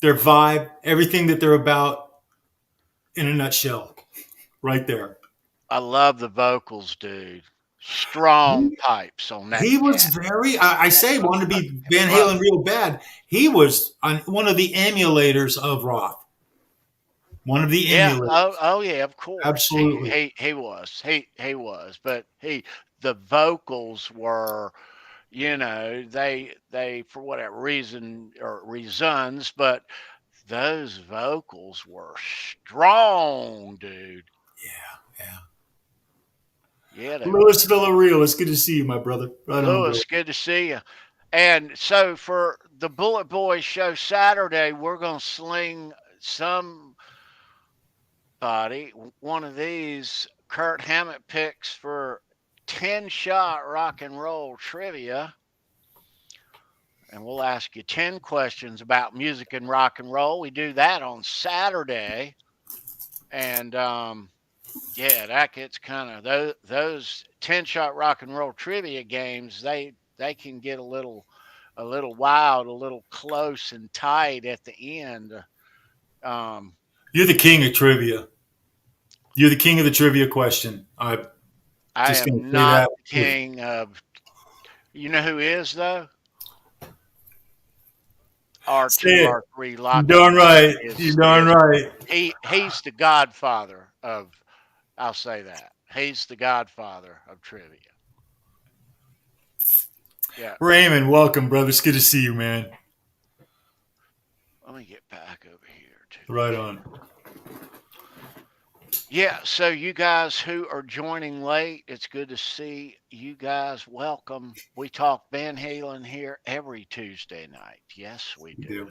Speaker 3: Their vibe, everything that they're about in a nutshell. Right there.
Speaker 2: I love the vocals, dude. Strong pipes on that
Speaker 3: He was
Speaker 2: cat.
Speaker 3: very, I say, wanted to be Van Halen real bad. He was one of the emulators of rock. One of the emulators.
Speaker 2: Oh yeah, of course.
Speaker 3: Absolutely.
Speaker 2: He was. He was. But the vocals were, they for whatever reason or reasons, but those vocals were strong, dude.
Speaker 3: Yeah.
Speaker 2: Yeah, they
Speaker 3: Louis
Speaker 2: were.
Speaker 3: Villarreal, it's good to see you, my brother. Right on, bro.
Speaker 2: Louis, good to see you. And so for the Bullet Boys show Saturday, we're gonna sling one of these Kurt Hammett picks for 10-shot rock and roll trivia. And we'll ask you 10 questions about music and rock and roll. We do that on Saturday. And yeah, that gets kind of those 10-shot rock and roll trivia games, they can get a little wild, a little close and tight at the end.
Speaker 3: You're the king of trivia. You're the king of the trivia question. I'm
Speaker 2: I
Speaker 3: just going to
Speaker 2: am
Speaker 3: say
Speaker 2: not
Speaker 3: that.
Speaker 2: the king of. You know who is though?
Speaker 3: Say
Speaker 2: R2,
Speaker 3: it.
Speaker 2: R3,
Speaker 3: You're
Speaker 2: Lock.
Speaker 3: darn right. You're darn right.
Speaker 2: He's the godfather of. I'll say that he's the godfather of trivia. Yeah.
Speaker 3: Raymond, welcome, brother. It's good to see you, man.
Speaker 2: Let me get back over here too.
Speaker 3: Right on.
Speaker 2: Yeah, so you guys who are joining late, it's good to see you guys. Welcome. We talk Van Halen here every Tuesday night. Yes, we do.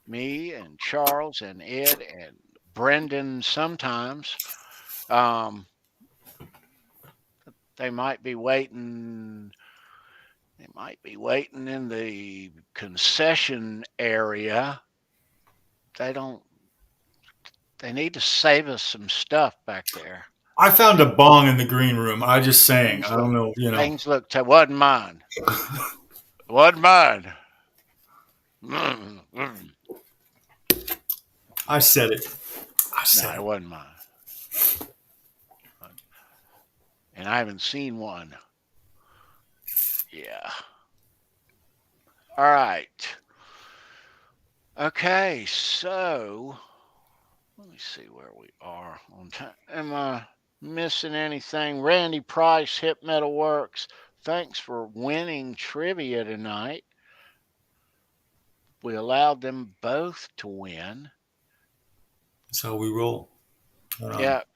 Speaker 2: Me and Charles and Ed and Brendan sometimes. They might be waiting. They might be waiting in the concession area. They need to save us some stuff back there.
Speaker 3: I found a bong in the green room. I just sang. I don't know,
Speaker 2: Things look wasn't mine. Wasn't mine.
Speaker 3: I said it.
Speaker 2: No, it wasn't mine. And I haven't seen one. Yeah. All right. Okay, so let me see where we are on time. Am I missing anything? Randy Price, Hip Metal Works. Thanks for winning trivia tonight. We allowed them both to win.
Speaker 3: That's how we roll.
Speaker 2: Yep.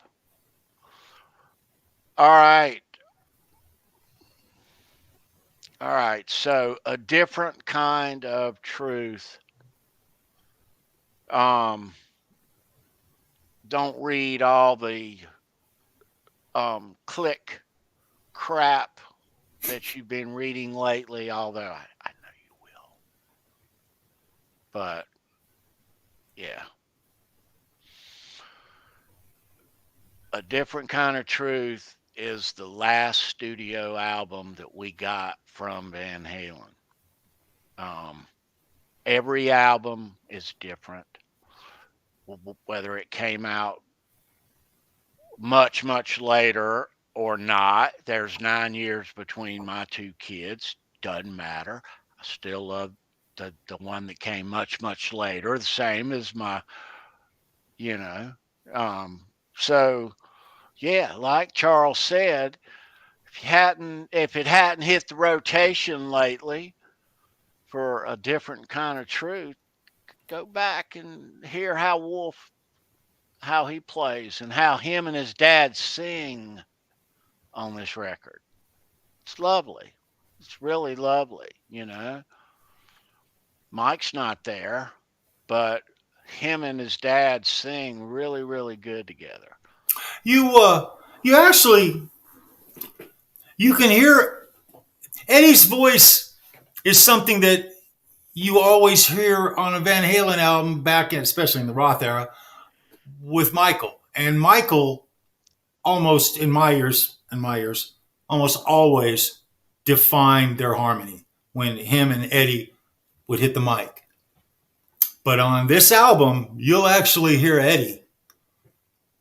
Speaker 2: All right. All right. So a different kind of truth. Don't read all the click crap that you've been reading lately, although I know you will. But yeah. A Different Kind of Truth is the last studio album that we got from Van Halen. Um, every album is different, whether it came out much, much later or not. There's 9 years between my two kids. Doesn't matter. I still love the one that came much, much later, the same as my, you know. Um, so yeah, like Charles said, if it hadn't hit the rotation lately for A Different Kind of Truth, go back and hear how he plays and how him and his dad sing on this record. It's lovely. It's really lovely, you know. Mike's not there, but him and his dad sing really, really good together.
Speaker 3: You actually you can hear Eddie's voice is something that you always hear on a Van Halen album back in, especially in the Roth era, with Michael. And Michael almost in my ears, almost always defined their harmony when him and Eddie would hit the mic. But on this album, you'll actually hear Eddie.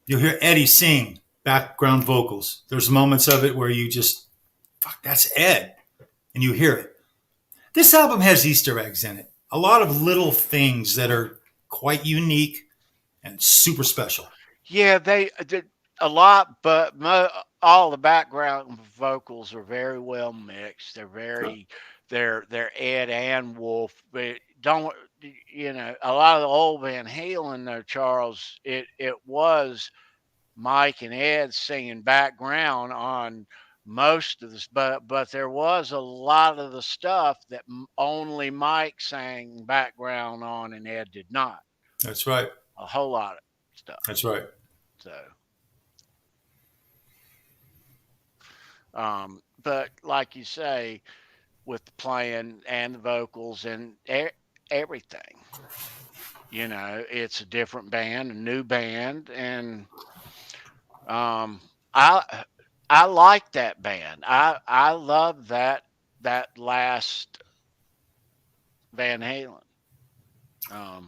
Speaker 3: You'll hear Eddie sing background vocals. There's moments of it where you just, fuck, that's Ed. And you hear it. This album has Easter eggs in it. A lot of little things that are quite unique and super special.
Speaker 2: Yeah, they did a lot, but all the background vocals are very well mixed. They're Ed and Wolf. But don't a lot of the old Van Halen though, Charles. It was Mike and Ed singing background on most of this, but there was a lot of the stuff that only Mike sang background on and Ed did not.
Speaker 3: That's right.
Speaker 2: A whole lot of stuff.
Speaker 3: That's right.
Speaker 2: So, but like you say, with the playing and the vocals and everything, it's a different band, a new band, and I like that band. I love that last Van Halen.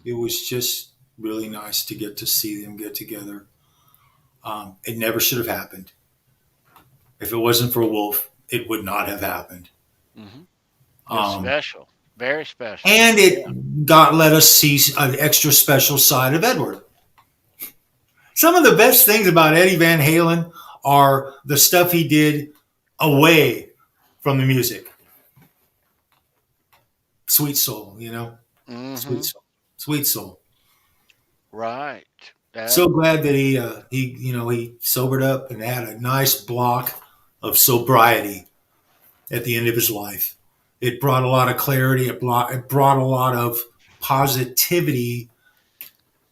Speaker 3: It was just really nice to get to see them get together. It never should have happened. If it wasn't for Wolf, it would not have happened.
Speaker 2: Mm-hmm. It's special, very special,
Speaker 3: and it let us see an extra special side of Edward. Some of the best things about Eddie Van Halen are the stuff he did away from the music. Sweet soul,
Speaker 2: Mm-hmm.
Speaker 3: Sweet soul.
Speaker 2: Right.
Speaker 3: So glad that he sobered up and had a nice block of sobriety at the end of his life. It brought a lot of clarity. It brought a lot of positivity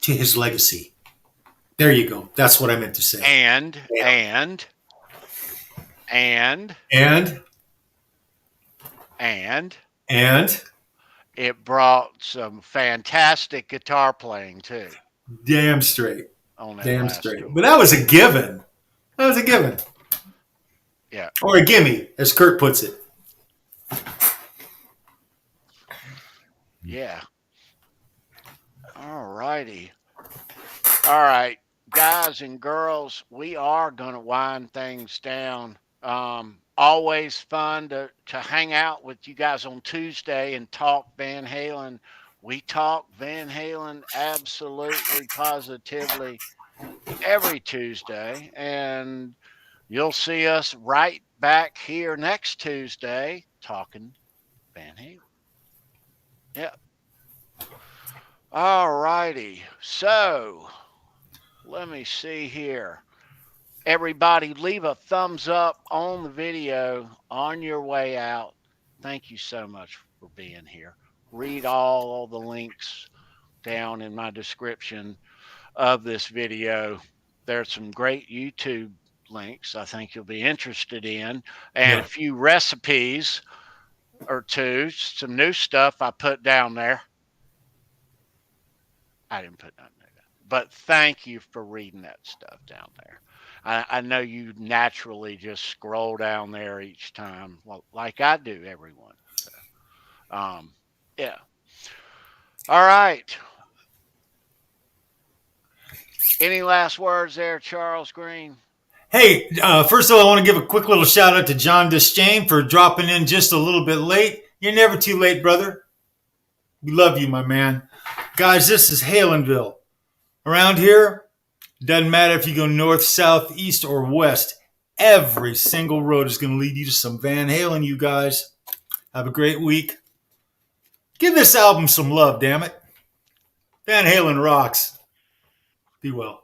Speaker 3: to his legacy. There you go. That's what I meant to say.
Speaker 2: And it brought some fantastic guitar playing too.
Speaker 3: Damn straight.
Speaker 2: Damn straight.
Speaker 3: But that was a given.
Speaker 2: Yeah.
Speaker 3: Or a gimme, as Kurt puts it.
Speaker 2: Yeah. All righty. All right, guys and girls, we are going to wind things down. Always fun to hang out with you guys on Tuesday and talk Van Halen. We talk Van Halen absolutely, positively every Tuesday. And you'll see us right back here next Tuesday talking Van Halen. Yep. All righty. So let me see here. Everybody, leave a thumbs up on the video on your way out. Thank you so much for being here. Read all the links down in my description of this video. There's some great YouTube links I think you'll be interested in, and a few recipes or two, some new stuff I put down there. I didn't put nothing there, but thank you for reading that stuff down there. I know you naturally just scroll down there each time, like I do everyone. So, yeah. All right. Any last words there, Charles Greene?
Speaker 3: Hey, first of all, I want to give a quick little shout out to John Deschain for dropping in just a little bit late. You're never too late, brother. We love you, my man. Guys, this is Halenville. Around here, doesn't matter if you go north, south, east, or west. Every single road is going to lead you to some Van Halen, you guys. Have a great week. Give this album some love, damn it. Van Halen rocks. Be well.